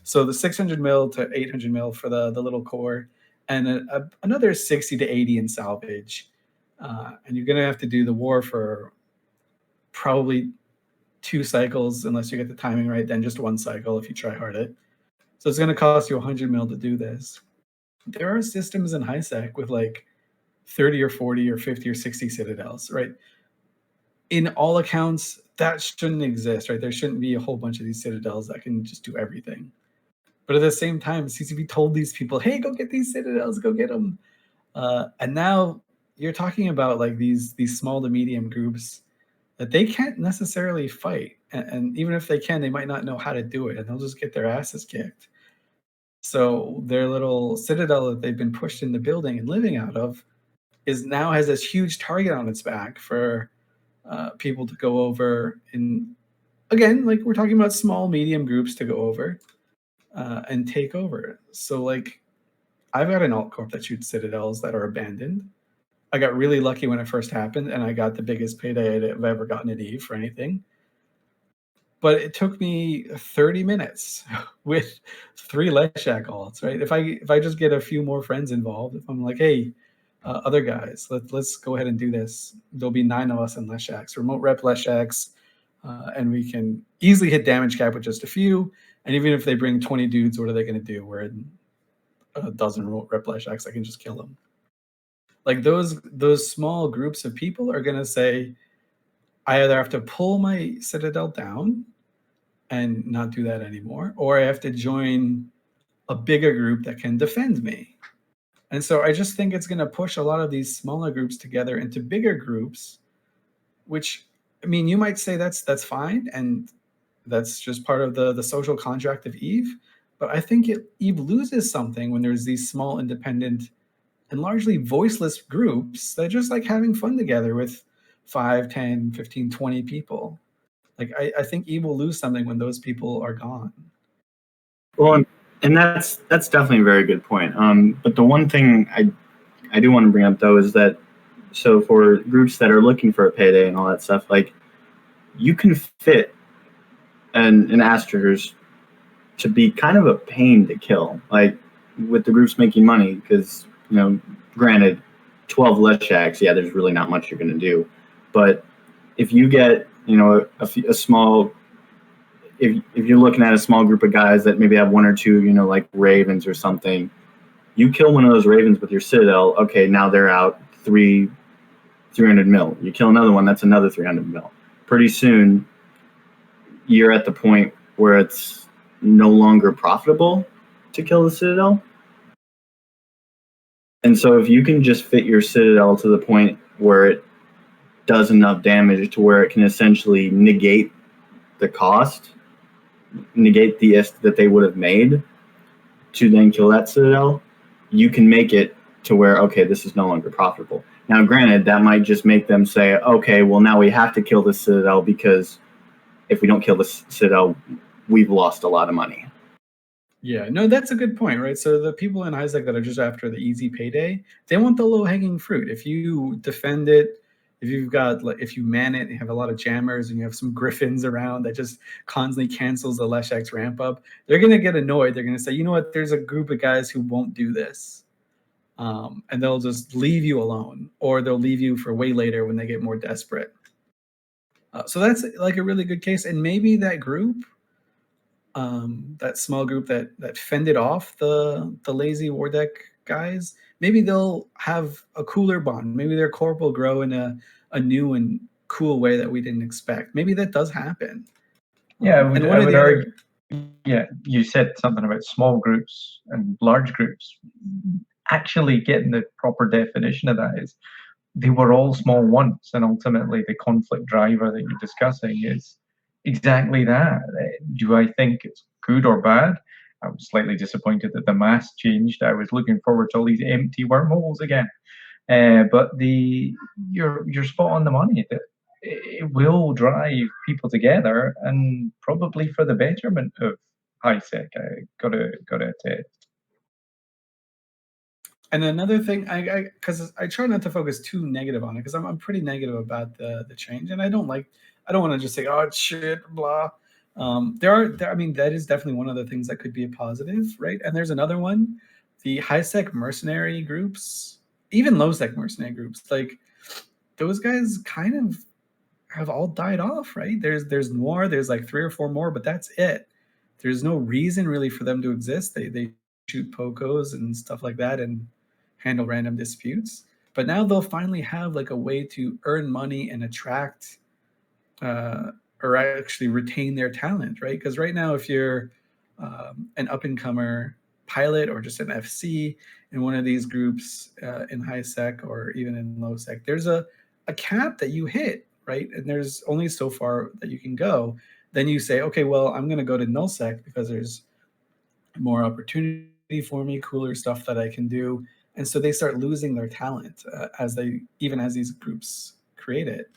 So the 600 mil to 800 mil for the little core, and another 60 to 80 in salvage. And you're gonna have to do the war for probably 2 cycles, unless you get the timing right. Then just 1 cycle if you try hard it. So it's going to cost you 100 mil to do this. There are systems in high sec with like 30 or 40 or 50 or 60 Citadels, right? In all accounts, that shouldn't exist, right? There shouldn't be a whole bunch of these Citadels that can just do everything. But at the same time, CCP told these people, hey, go get these Citadels, go get them. And now you're talking about like these small to medium groups that they can't necessarily fight. And even if they can, they might not know how to do it, and they'll just get their asses kicked. So their little citadel that they've been pushed into building and living out of now has this huge target on its back for people to go over. And again, like we're talking about small, medium groups to go over and take over. So like I've got an alt corp that shoots citadels that are abandoned. I got really lucky when it first happened, and I got the biggest payday I've ever gotten at Eve for anything. but it took me 30 minutes with 3 Leshak alts, right? If I just get a few more friends involved, if I'm like, hey, other guys, let's go ahead and do this. There'll be 9 of us in Leshaks, remote rep Leshaks, and we can easily hit damage cap with just a few. And even if they bring 20 dudes, what are they going to do? We're in a dozen remote rep Leshaks, I can just kill them. Like those small groups of people are going to say, I either have to pull my citadel down and not do that anymore, or I have to join a bigger group that can defend me. And so I just think it's going to push a lot of these smaller groups together into bigger groups, which, I mean, you might say that's fine, and that's just part of the social contract of Eve. But I think Eve loses something when there's these small, independent, and largely voiceless groups that just like having fun together with 5, 10, 15, 20 people. Like I think Eve will lose something when those people are gone. Well, and that's definitely a very good point. But the one thing I do want to bring up though is that, so for groups that are looking for a payday and all that stuff, like you can fit an Astrogers to be kind of a pain to kill, like with the groups making money, because granted, 12 Leshaks, yeah, there's really not much you're going to do, but if you get a small, if you're looking at a small group of guys that maybe have 1 or 2, like ravens or something, you kill one of those ravens with your citadel, okay, now they're out 300 mil. You kill another one, that's another 300 mil. Pretty soon, you're at the point where it's no longer profitable to kill the citadel. And so if you can just fit your citadel to the point where it does enough damage to where it can essentially negate the cost, negate the ist that they would have made to then kill that citadel, you can make it to where, okay, this is no longer profitable. Now, granted, that might just make them say, okay, well, now we have to kill the citadel, because if we don't kill the citadel, we've lost a lot of money. Yeah, no, that's a good point, right? So the people in Isaac that are just after the easy payday, they want the low-hanging fruit. If you defend it, if you man it, and you have a lot of jammers and you have some griffins around that just constantly cancels the Leshak's ramp up, they're gonna get annoyed. They're gonna say, you know what? There's a group of guys who won't do this, and they'll just leave you alone, or they'll leave you for way later when they get more desperate. So that's like a really good case, and maybe that group, that small group that fended off the lazy war deck guys, maybe they'll have a cooler bond. Maybe their corp will grow in a new and cool way that we didn't expect. Maybe that does happen. Yeah, I and would argue. Yeah, you said something about small groups and large groups. Actually, getting the proper definition of that is they were all small once, and ultimately the conflict driver that you're discussing is exactly that. Do I think it's good or bad? I was slightly disappointed that the mass changed. I was looking forward to all these empty wormholes again. But you're spot on the money. That it will drive people together, and probably for the betterment of high sec. I gotta attest. And another thing, because I try not to focus too negative on it, because I'm pretty negative about the change, and I don't want to just say, oh, it's shit, blah. I mean, that is definitely one of the things that could be a positive, right? And there's another one, the high sec mercenary groups, even low sec mercenary groups, like those guys kind of have all died off, right? There's more, there's like 3 or 4 more, but that's it. There's no reason really for them to exist. They shoot pocos and stuff like that and handle random disputes. But now they'll finally have like a way to earn money and attract or actually retain their talent, right? Because right now, if you're an up-and-comer pilot or just an FC in one of these groups in high sec or even in low sec, there's a cap that you hit, right? And there's only so far that you can go. Then you say, okay, well, I'm going to go to null sec because there's more opportunity for me, cooler stuff that I can do. And so they start losing their talent as these groups create it.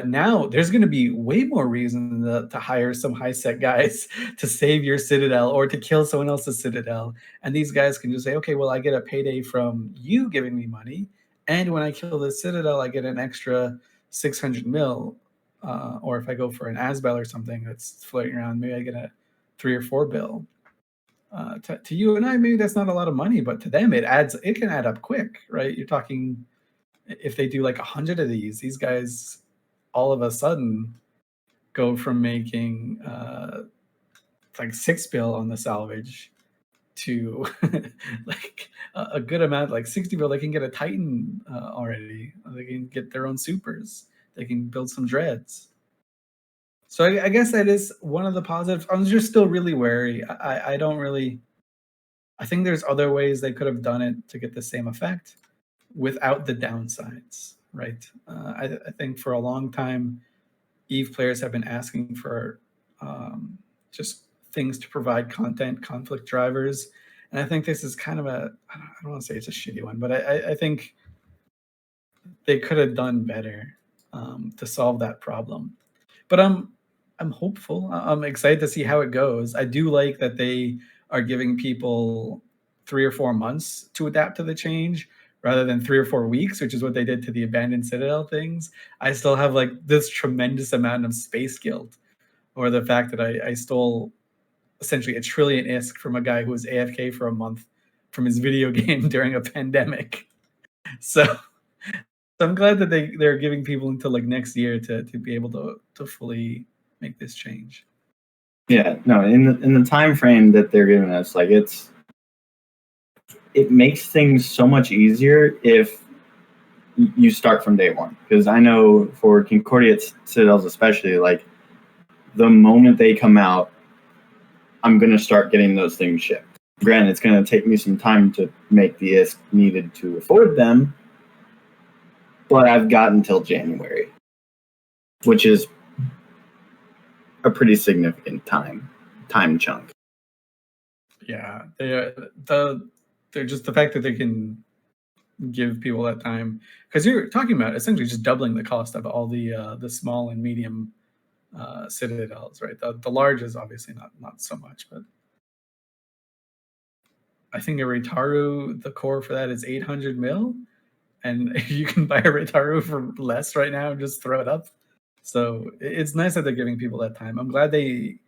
Now there's going to be way more reason to hire some high sec guys to save your citadel or to kill someone else's citadel. And these guys can just say, okay, well, I get a payday from you giving me money. And when I kill the citadel, I get an extra 600 mil. or if I go for an Asbel or something that's floating around, maybe I get a 3 or 4 bill. To you and I, maybe that's not a lot of money, but to them, it can add up quick, right? You're talking, if they do like 100 of these guys all of a sudden go from making like 6 bill on the salvage to like a good amount, like 60 bill. They can get a Titan already. They can get their own supers. They can build some dreads. So I guess that is one of the positives. I'm just still really wary. I don't really. I think there's other ways they could have done it to get the same effect without the downsides, right? I think for a long time, Eve players have been asking for just things to provide content, conflict drivers, and I think this is kind of I don't want to say it's a shitty one, but I think they could have done better to solve that problem. But I'm hopeful. I'm excited to see how it goes. I do like that they are giving people 3 or 4 months to adapt to the change rather than 3 or 4 weeks, which is what they did to the Abandoned Citadel things. I still have like this tremendous amount of space guilt, or the fact that I stole essentially 1 trillion ISK from a guy who was AFK for a month from his video game during a pandemic. So I'm glad that they're giving people until like next year to be able to fully make this change. Yeah, no, in the time frame that they're giving us, like it makes things so much easier if you start from day one. Because I know for Concordia Citadels especially, like the moment they come out, I'm gonna start getting those things shipped. Granted, it's gonna take me some time to make the ISK needed to afford them, but I've got until January, which is a pretty significant time chunk. Yeah, they're just the fact that they can give people that time, because you're talking about essentially just doubling the cost of all the small and medium citadels, right? The large is obviously not so much, but I think a Reitaru, the core for that is 800 mil, and you can buy a Reitaru for less right now and just throw it up. So it's nice that they're giving people that time. I'm glad they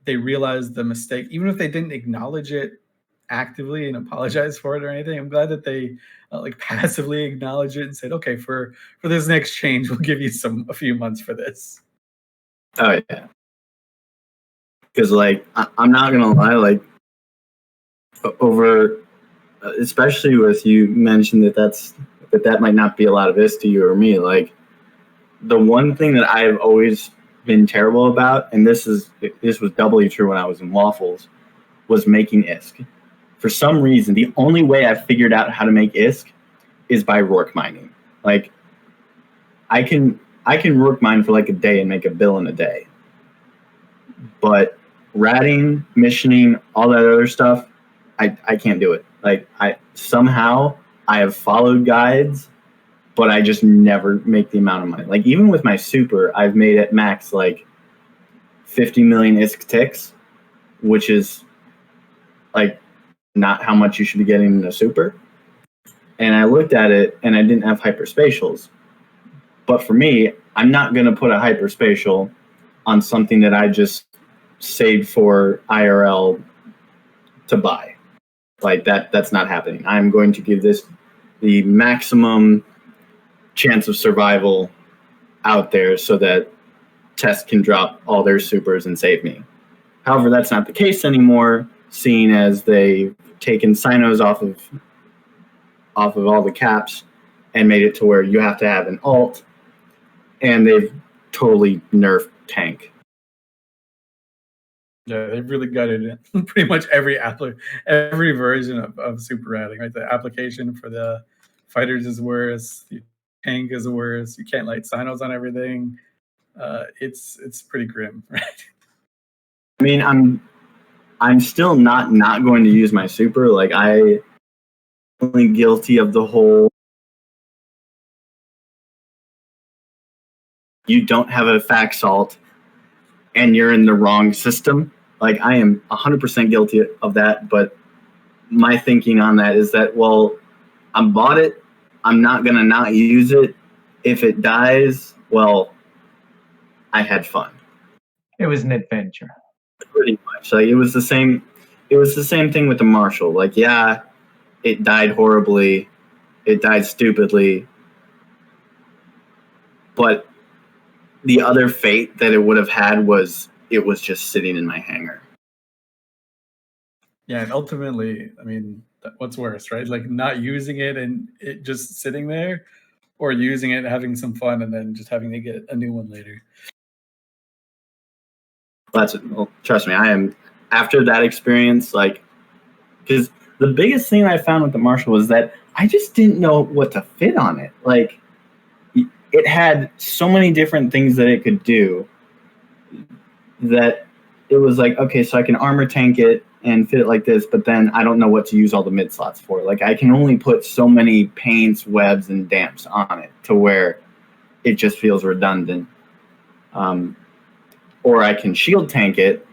realized the mistake, even if they didn't acknowledge it actively and apologize for it or anything. I'm glad that they like passively acknowledge it and said, okay, for this next change, we'll give you a few months for this. Oh yeah, because like I'm not gonna lie, like over, especially with you mentioned that might not be a lot of this to you or me. Like the one thing that I've always been terrible about, and this was doubly true when I was in Waffles, was making ISK. For some reason, the only way I figured out how to make ISK is by Rourke mining. Like I can Rourke mine for like a day and make a bill in a day. But ratting, missioning, all that other stuff, I can't do it. Like I have followed guides, but I just never make the amount of money. Like even with my super, I've made at max like 50 million ISK ticks, which is like not how much you should be getting in a super. And I looked at it and I didn't have hyperspatials. But for me, I'm not going to put a hyperspatial on something that I just saved for IRL to buy. Like that's not happening. I'm going to give this the maximum chance of survival out there so that Test can drop all their supers and save me. However, that's not the case anymore, seeing as they've taken Sinos off of all the caps and made it to where you have to have an alt, and they've totally nerfed tank. Yeah, they've really gutted it. Pretty much every version of super ratting, right? The application for the fighters is worse. The tank is worse. You can't light Sinos on everything. It's pretty grim, right? I mean, I'm still not going to use my super. Like I only guilty of the whole you don't have a fact alt and you're in the wrong system. Like I am 100% guilty of that, but my thinking on that is that, well, I bought it. I'm not going to not use it. If it dies, well, I had fun. It was an adventure. Pretty much. Like it was the same thing with the Marshall. Like, yeah, it died horribly, it died stupidly, but the other fate that it would have had was it was just sitting in my hangar. Yeah, and ultimately, I mean, what's worse, right? Like not using it and it just sitting there, or using it, having some fun, and then just having to get a new one later. Well, trust me, I am, after that experience, like, because the biggest thing I found with the Marshall was that I just didn't know what to fit on it. Like, it had so many different things that it could do that it was like, okay, so I can armor tank it and fit it like this, but then I don't know what to use all the mid slots for. Like, I can only put so many paints, webs, and damps on it to where it just feels redundant. Or I can shield tank it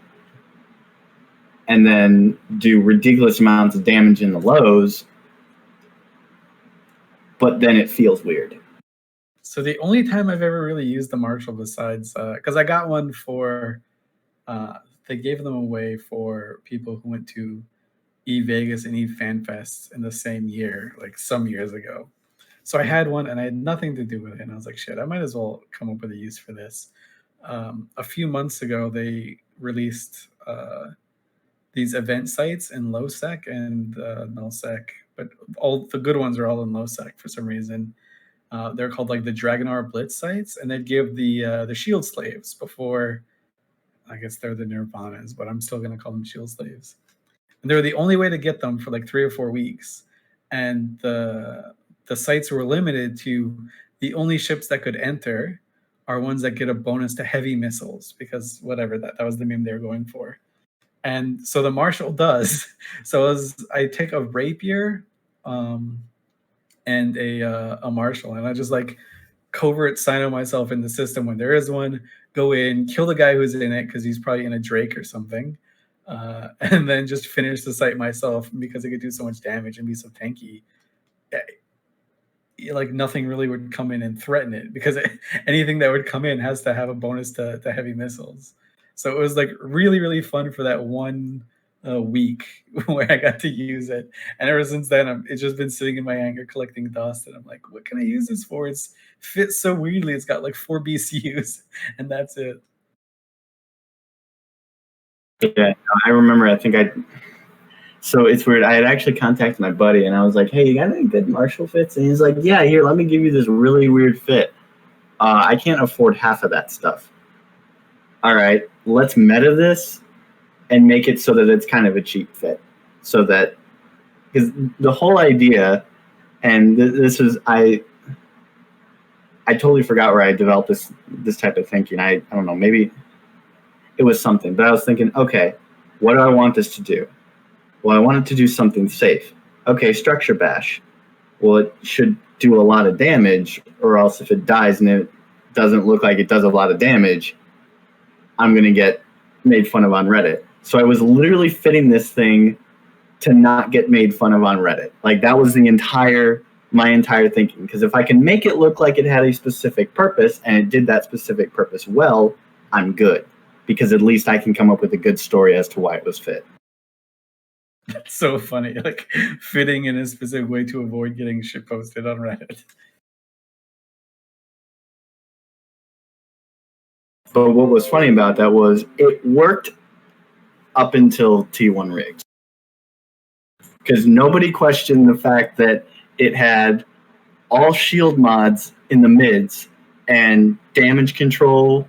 and then do ridiculous amounts of damage in the lows, but then it feels weird. So the only time I've ever really used the Marshall, besides because I got one for they gave them away for people who went to Vegas and FanFest in the same year, like some years ago. So I had one and I had nothing to do with it. And I was like, shit, I might as well come up with a use for this. A few months ago, they released these event sites in low sec and null sec, but all the good ones are all in low sec for some reason. They're called like the Dragonar Blitz sites, and they'd give the shield slaves before. I guess they're the Nirvanas, but I'm still gonna call them shield slaves. And they were the only way to get them for like 3 or 4 weeks, and the sites were limited to the only ships that could enter are ones that get a bonus to heavy missiles, because whatever, that was the meme they were going for. And so the Marshall does. So as I take a rapier and a Marshall, and I just like covert sino myself in the system when there is one, go in, kill the guy who's in it because he's probably in a Drake or something, and then just finish the site myself because it could do so much damage and be so tanky. Like nothing really would come in and threaten it, because anything that would come in has to have a bonus to heavy missiles. So it was like really, really fun for that one week where I got to use it. And ever since then, it's just been sitting in my hangar collecting dust. And I'm like, what can I use this for? It fits so weirdly. It's got like 4 BCUs and that's it. Yeah, I remember, so it's weird. I had actually contacted my buddy and I was like, hey, you got any good Marshall fits? And he's like, yeah, here, let me give you this really weird fit. I can't afford half of that stuff. All right, let's meta this and make it so that it's kind of a cheap fit. So that, because the whole idea, and this is, I totally forgot where I developed this type of thinking. I don't know, maybe it was something, but I was thinking, okay, what do I want this to do? Well, I want it to do something safe. Okay, structure bash. Well, it should do a lot of damage, or else if it dies and it doesn't look like it does a lot of damage, I'm going to get made fun of on Reddit. So I was literally fitting this thing to not get made fun of on Reddit. Like, that was my entire thinking. Because if I can make it look like it had a specific purpose and it did that specific purpose well, I'm good. Because at least I can come up with a good story as to why it was fit. That's so funny, like fitting in a specific way to avoid getting shit posted on Reddit. But what was funny about that was it worked up until T1 rigs. Because nobody questioned the fact that it had all shield mods in the mids and damage control,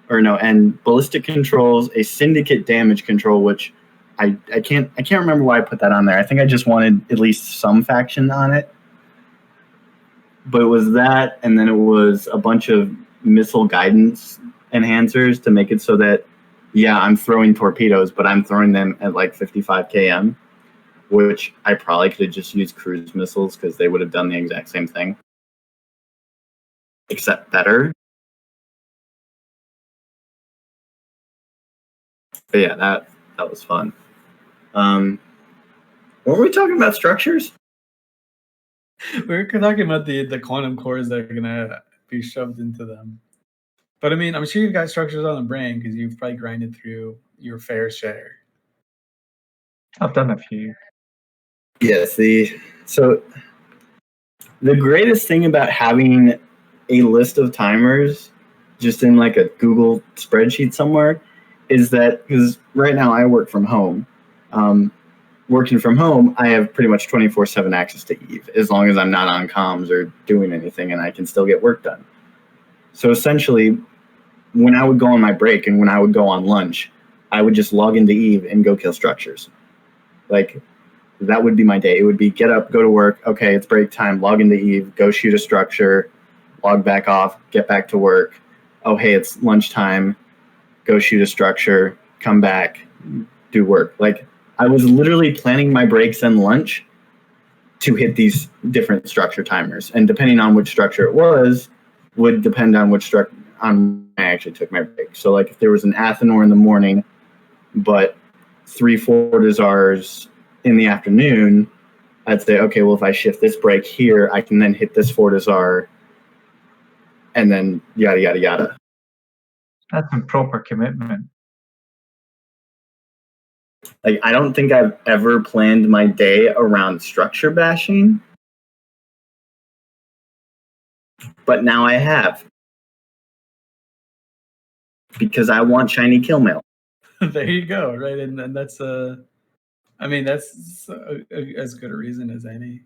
and ballistic controls, a syndicate damage control, which I can't remember why I put that on there. I think I just wanted at least some faction on it. But it was that, and then it was a bunch of missile guidance enhancers to make it so that, yeah, I'm throwing torpedoes, but I'm throwing them at like 55 km, which I probably could have just used cruise missiles because they would have done the exact same thing, except better. But yeah, that was fun. What were we talking about? Structures? We were talking about the quantum cores that are gonna be shoved into them. But I mean, I'm sure you've got structures on the brain because you've probably grinded through your fair share. I've done a few. Yes, so the greatest thing about having a list of timers just in like a Google spreadsheet somewhere is that because right now I work from home. Working from home, I have pretty much 24/7 access to Eve as long as I'm not on comms or doing anything, and I can still get work done. So essentially, when I would go on my break and when I would go on lunch, I would just log into Eve and go kill structures. Like, that would be my day. It would be get up, go to work. Okay, it's break time. Log into Eve, go shoot a structure, log back off, get back to work. Oh, hey, it's lunchtime. Go shoot a structure, come back, do work. Like, I was literally planning my breaks and lunch to hit these different structure timers, and depending on which structure it was, would depend on which structure on I actually took my break. So, like, if there was an Athenor in the morning, but 3 Fortizars in the afternoon, I'd say, okay, well, if I shift this break here, I can then hit this Fortizar, and then yada yada yada. That's a proper commitment. Like, I don't think I've ever planned my day around structure bashing, but now I have. Because I want shiny kill mail. There you go, right? And that's I mean, that's as good a reason as any.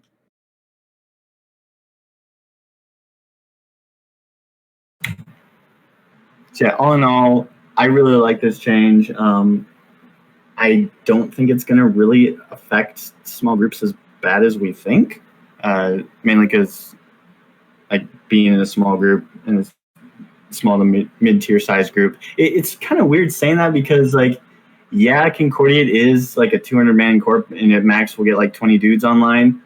So yeah, all in all, I really like this change. I don't think it's going to really affect small groups as bad as we think, mainly because like being in a small group and a small to mid-tier size group, it's kind of weird saying that because like, yeah, Concordiate is like a 200-man corp, and at max we'll get like 20 dudes online,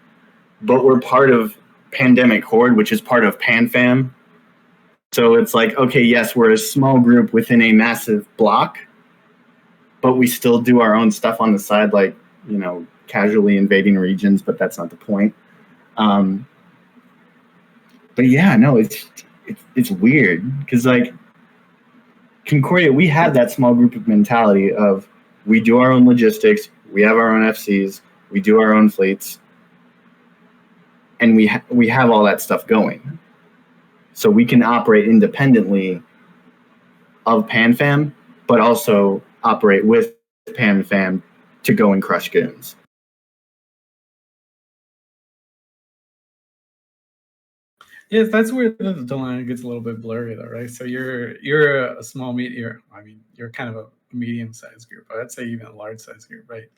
but we're part of Pandemic Horde, which is part of PanFam. So it's like, okay, yes, we're a small group within a massive block, but we still do our own stuff on the side, like, you know, casually invading regions, but that's not the point. But yeah, no, it's weird because like Concordia, we have that small group of mentality of we do our own logistics, we have our own FCs, we do our own fleets, and we have all that stuff going. So we can operate independently of PanFam, but also operate with PanFam to go and crush goons. Yes, that's where the line gets a little bit blurry, though, right? So you're a small medium. I mean, you're kind of a medium-sized group. I'd say even a large-sized group, right?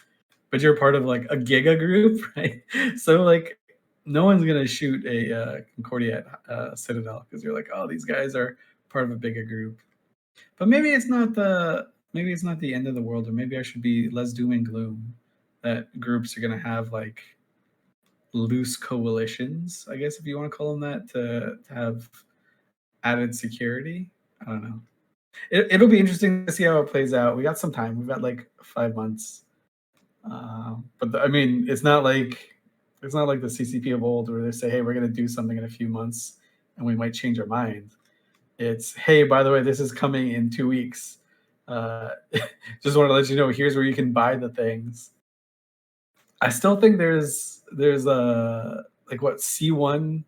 But you're part of like a giga group, right? So like, no one's gonna shoot a Concordia Citadel because you're like, oh, these guys are part of a bigger group. But maybe it's not the end of the world, or maybe I should be less doom and gloom that groups are gonna have like loose coalitions, I guess if you want to call them that, to have added security. I don't know. It'll be interesting to see how it plays out. We got some time. We've got like 5 months. I mean, it's not like the CCP of old where they say, "Hey, we're going to do something in a few months, and we might change our mind." It's, "Hey, by the way, this is coming in 2 weeks. Uh, just want to let you know. Here's where you can buy the things." I still think there's a like what C1.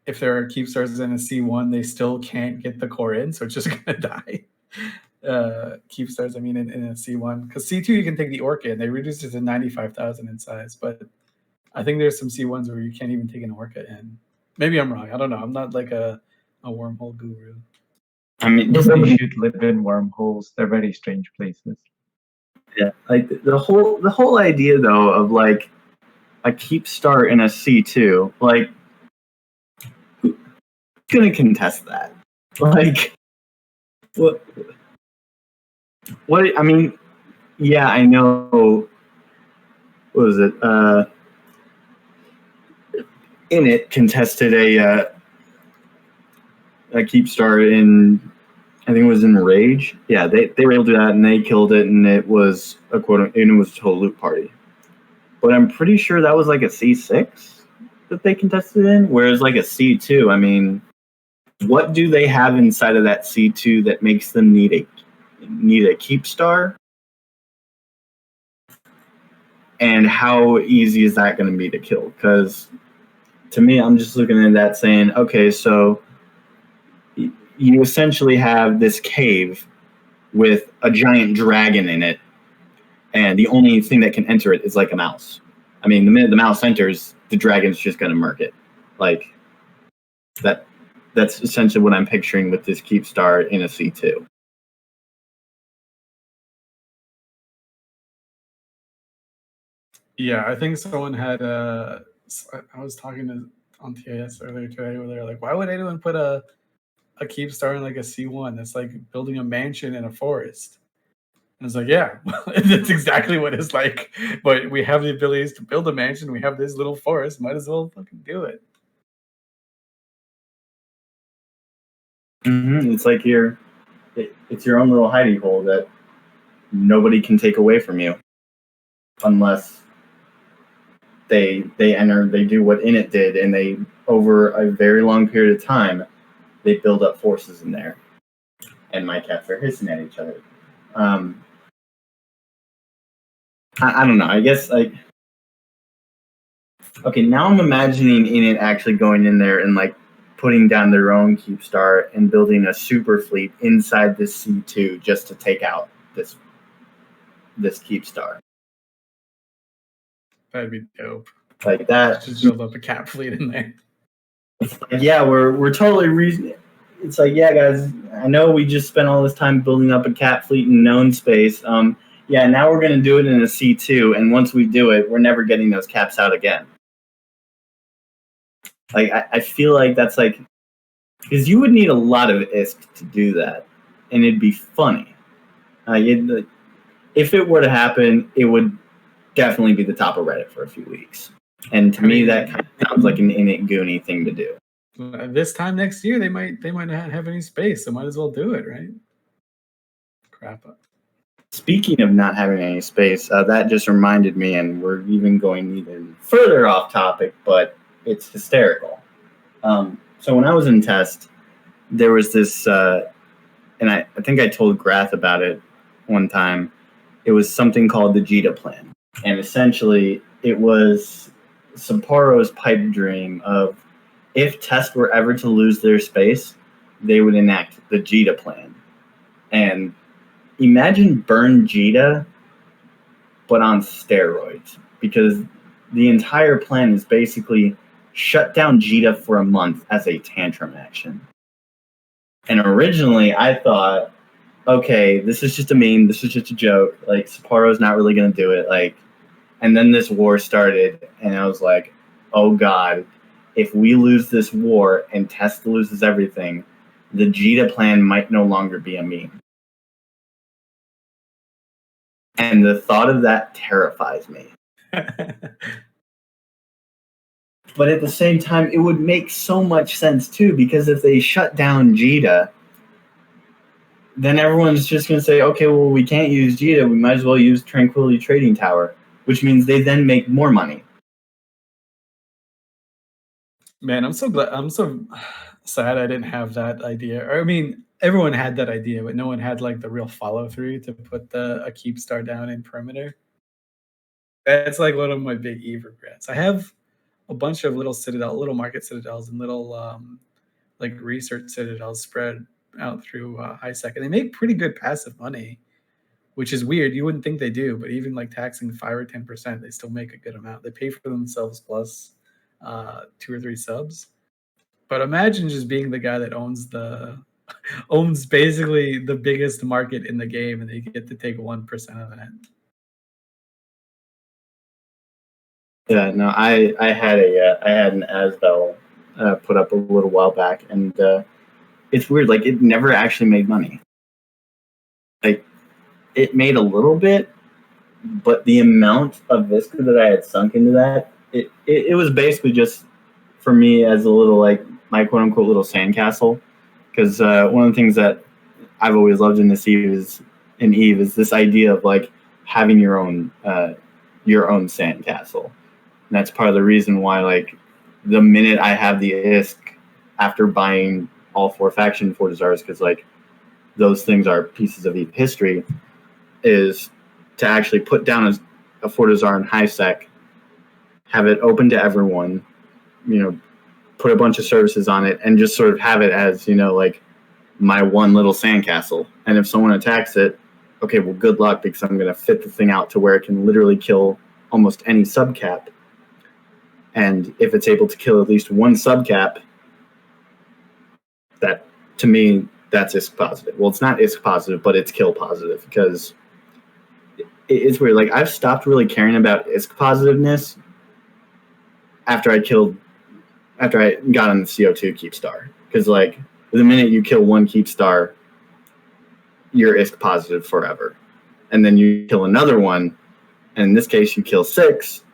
If there are Keepstars in a C1, they still can't get the core in, so it's just gonna die. Keepstars, I mean, in a C1, because C2 you can take the orc in. They reduced it to 95,000 in size, but I think there's some C1s where you can't even take an orca in. Maybe I'm wrong. I don't know. I'm not like a wormhole guru. I mean, Nobody should live in wormholes. They're very strange places. Yeah, like the whole idea though of like a Keepstar in a C2, like who's gonna contest that? Like what I mean, yeah, I know. What was it? Init contested a Keepstar in, I think it was in Rage. Yeah, they were able to do that and they killed it, and it was a total loot party. But I'm pretty sure that was like a C6 that they contested in, whereas like a C2, I mean, what do they have inside of that C2 that makes them need a Keepstar? And how easy is that going to be to kill? Because to me, I'm just looking at that saying, okay, so you essentially have this cave with a giant dragon in it, and the only thing that can enter it is like a mouse. I mean, the minute the mouse enters, the dragon's just going to murk it. Like that. That's essentially what I'm picturing with this Keepstar in a C2. Yeah, I think someone had. I was talking on TAS earlier today where they're like, "Why would anyone put a Keepstar in like a C1? That's like building a mansion in a forest." And it's like, yeah, that's exactly what it's like. But we have the abilities to build a mansion. We have this little forest. Might as well fucking do it. It's like it's your own little hidey hole that nobody can take away from you, unless they do what Init did, and they, over a very long period of time, they build up forces in there. And my cats are hissing at each other. I don't know. I guess like, okay, now I'm imagining Init actually going in there and like putting down their own Keepstar and building a super fleet inside this C2 just to take out this Keepstar. That'd be dope. Like that. Just build up a cat fleet in there. It's like, yeah, we're totally reason. It's like, yeah, guys, I know we just spent all this time building up a cat fleet in known space. Yeah, now we're gonna do it in a C2, and once we do it, we're never getting those caps out again. Like I feel like that's like, because you would need a lot of ISK to do that, and it'd be funny. If it were to happen, it would definitely be the top of Reddit for a few weeks. And to me, that kind of sounds like an Init Goonie thing to do. This time next year, they might not have any space, so might as well do it, right? Crap up. Speaking of not having any space, that just reminded me, and we're even going even further off topic, but it's hysterical. So when I was in test, there was this, and I think I told Grath about it one time. It was something called the JITA plan. And essentially, it was Sapporo's pipe dream of, if tests were ever to lose their space, they would enact the JITA plan. And imagine burn JITA, but on steroids, because the entire plan is basically shut down JITA for a month as a tantrum action. And originally, I thought, okay, this is just a meme, this is just a joke, like, Sapporo's not really going to do it, like, and then this war started, and I was like, oh god, if we lose this war and Test loses everything, the JITA plan might no longer be a meme. And the thought of that terrifies me. But at the same time, it would make so much sense too, because if they shut down JITA, then everyone's just going to say, okay, well, we can't use JITA, we might as well use Tranquility Trading Tower, which means they then make more money. Man, I'm so glad. I'm so sad I didn't have that idea. Or, I mean, everyone had that idea, but no one had like the real follow through to put a Keepstar down in perimeter. That's like one of my big Eve regrets. I have a bunch of little market citadels and little like research citadels spread out through HiSec, and they make pretty good passive money, which is weird. You wouldn't think they do, but even like taxing 5 or 10%, they still make a good amount. They pay for themselves plus 2 or 3 subs. But imagine just being the guy that owns basically the biggest market in the game, and they get to take 1% of that. Yeah, no, I had an Asbel put up a little while back, and it's weird. Like, it never actually made money. Like, it made a little bit, but the amount of Visca that I had sunk into that, it was basically just for me as a little, like, my quote unquote little sandcastle. Because one of the things that I've always loved in Eve is this idea of like having your own sandcastle. And that's part of the reason why, like, the minute I have the ISK after buying all 4 faction Fortizars, because like those things are pieces of EVE history, is to actually put down a Fortizar in high sec, have it open to everyone, put a bunch of services on it, and just sort of have it as, like my one little sandcastle. And if someone attacks it, okay, well, good luck, because I'm going to fit the thing out to where it can literally kill almost any subcap. And if it's able to kill at least one subcap, that, to me, that's ISK positive. Well, it's not ISK positive, but it's kill positive, because it's weird. Like, I've stopped really caring about ISK positiveness after I got on the CO2 Keepstar. Because, like, the minute you kill one Keepstar, you're ISK positive forever. And then you kill another one, and in this case you kill 6,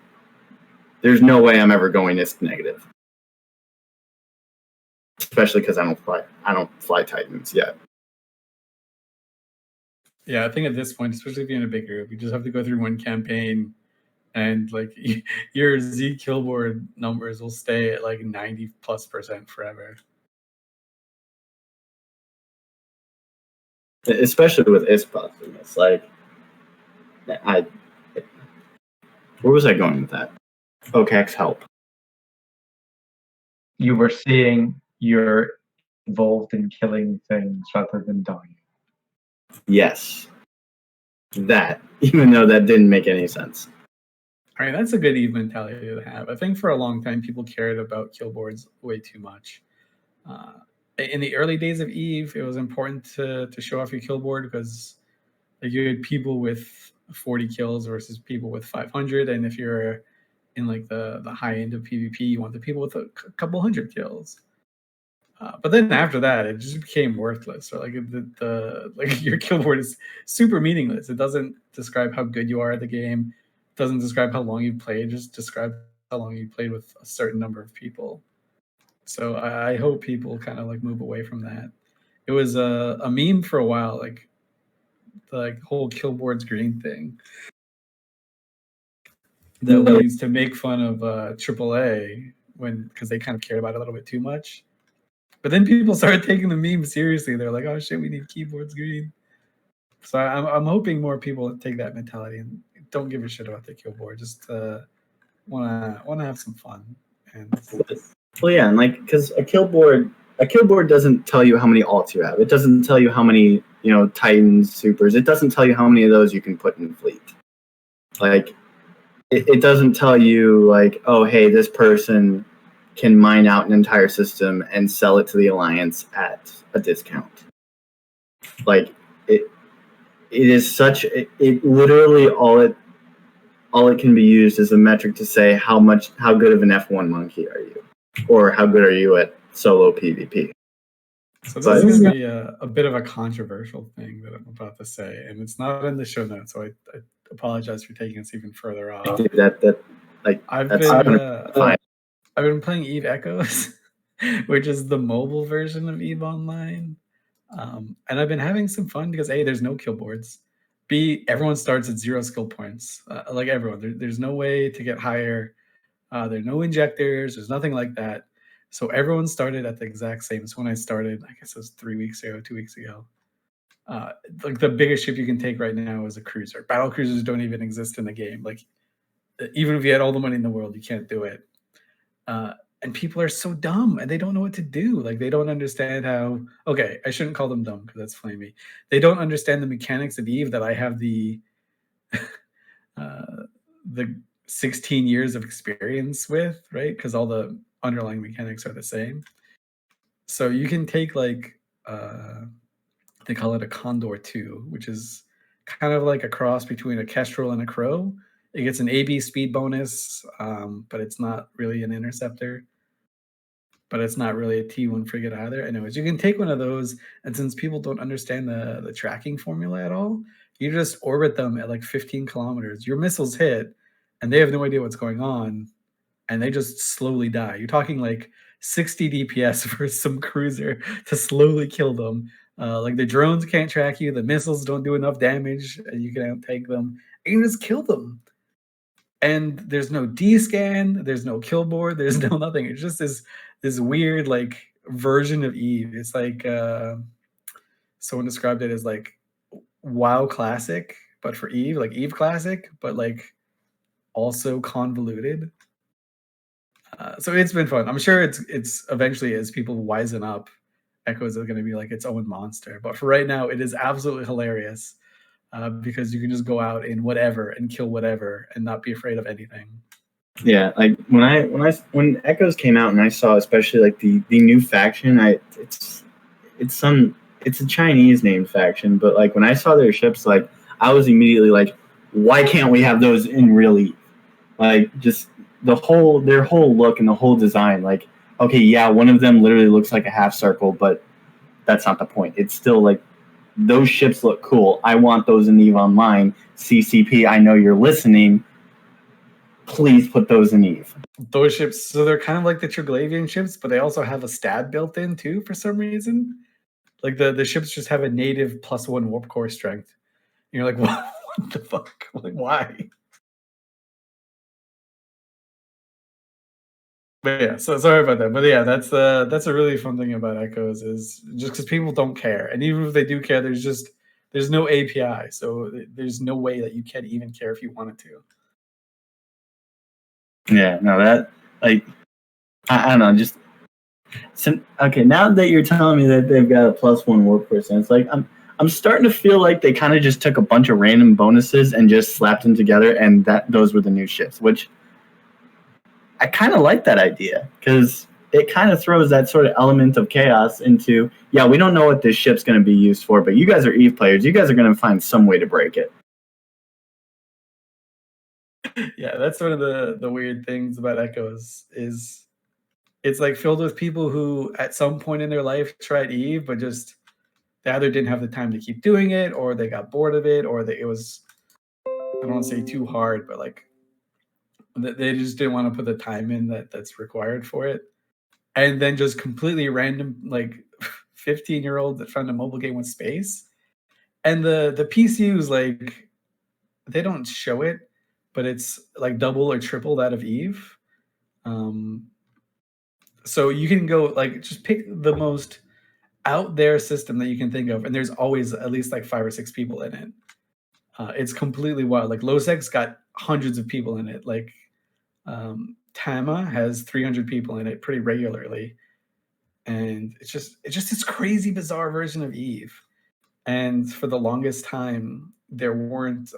there's no way I'm ever going ISK negative. Especially because I don't fly Titans yet. Yeah, I think at this point, especially if you're in a big group, you just have to go through one campaign, and like your Z killboard numbers will stay at like 90+% forever. Especially with ISK positiveness. Like, where was I going with that? OKEX help. You were saying you're involved in killing things rather than dying. Yes. That, even though that didn't make any sense. All right, that's a good EVE mentality to have. I think for a long time, people cared about killboards way too much. In the early days of EVE, it was important to show off your killboard, because like, you had people with 40 kills versus people with 500, and if you're in like the high end of PvP, you want the people with a couple hundred kills. But then after that, it just became worthless. Or like like your killboard is super meaningless. It doesn't describe how good you are at the game. It doesn't describe how long you played. It just describes how long you played with a certain number of people. So I hope people kind of like move away from that. It was a meme for a while, like the whole killboards green thing, that we used to make fun of AAA because they kind of cared about it a little bit too much. But then people started taking the meme seriously. They're like, "Oh shit, we need keyboards green." So I'm hoping more people take that mentality and don't give a shit about the killboard. Just wanna have some fun. And well, yeah, and like, because a killboard doesn't tell you how many alts you have. It doesn't tell you how many Titans, supers. It doesn't tell you how many of those you can put in fleet. Like, it doesn't tell you like, oh hey, this person can mine out an entire system and sell it to the Alliance at a discount. Like, it is such, it literally all it can be used as a metric to say how good of an F1 monkey are you, or how good are you at solo PvP. So this is going to be a bit of a controversial thing that I'm about to say, and it's not in the show notes, so I apologize for taking us even further off. I've been playing EVE Echoes, which is the mobile version of EVE Online. And I've been having some fun because A, there's no killboards. B, everyone starts at 0 skill points. Like everyone, there's no way to get higher. There are no injectors. There's nothing like that. So everyone started at the exact same. So when I started, I guess it was 2 weeks ago. Like the biggest ship you can take right now is a cruiser. Battle cruisers don't even exist in the game. Like, even if you had all the money in the world, you can't do it. And people are so dumb, and they don't know what to do. Like, they don't understand how. Okay, I shouldn't call them dumb because that's flamey. They don't understand the mechanics of EVE that I have the 16 years of experience with, right? Because all the underlying mechanics are the same. So you can take like they call it a Condor 2, which is kind of like a cross between a Kestrel and a Crow. It gets an AB speed bonus, but it's not really an interceptor. But it's not really a T1 frigate either. Anyways, you can take one of those, and since people don't understand the tracking formula at all, you just orbit them at like 15 kilometers. Your missiles hit, and they have no idea what's going on, and they just slowly die. You're talking like 60 DPS for some cruiser to slowly kill them. Like, the drones can't track you, the missiles don't do enough damage, and you can out-tank them, and you just kill them. And there's no D-scan, there's no kill board, there's no nothing. It's just this weird like version of Eve. It's like someone described it as like WoW Classic, but for Eve, like Eve Classic, but like also convoluted. So it's been fun. I'm sure it's eventually, as people wisen up, Echoes is going to be like its own monster. But for right now, it is absolutely hilarious because you can just go out in whatever and kill whatever and not be afraid of anything. Yeah, like when Echoes came out and I saw especially like the new faction, it's a Chinese named faction, but like when I saw their ships, like I was immediately like, why can't we have those in real Eve? Like just their whole look and the whole design. Like, okay, yeah, one of them literally looks like a half circle, but that's not the point. It's still like those ships look cool. I want those in Eve Online. CCP, I know you're listening. Please put those in Eve. Those ships, so they're kind of like the Triglavian ships, but they also have a stab built in too for some reason. Like the ships just have a native +1 warp core strength. And you're like, what the fuck? Like, why? But yeah, so sorry about that. But yeah, that's a really fun thing about Echoes is just because people don't care, and even if they do care, there's no API, so there's no way that you can even care if you wanted to. Yeah, no, that like I don't know, just okay. Now that you're telling me that they've got a +1 warp percent, it's like I'm starting to feel like they kind of just took a bunch of random bonuses and just slapped them together, and those were the new ships, which I kind of like that idea because it kind of throws that sort of element of chaos into, yeah, we don't know what this ship's going to be used for, but you guys are Eve players. You guys are going to find some way to break it. Yeah, that's one of the weird things about Echoes is it's like filled with people who at some point in their life tried Eve, but just they either didn't have the time to keep doing it, or they got bored of it, or it was, I don't want to say too hard, but like they just didn't want to put the time in that's required for it. And then just completely random, like 15-year-old that found a mobile game with space. And the PCUs, like, they don't show it, but it's like double or triple that of Eve. So you can go like just pick the most out there system that you can think of, and there's always at least like 5 or 6 people in it. It's completely wild. Like Losec's got hundreds of people in it. Like Tama has 300 people in it pretty regularly, and it's just this crazy bizarre version of Eve. And for the longest time, there weren't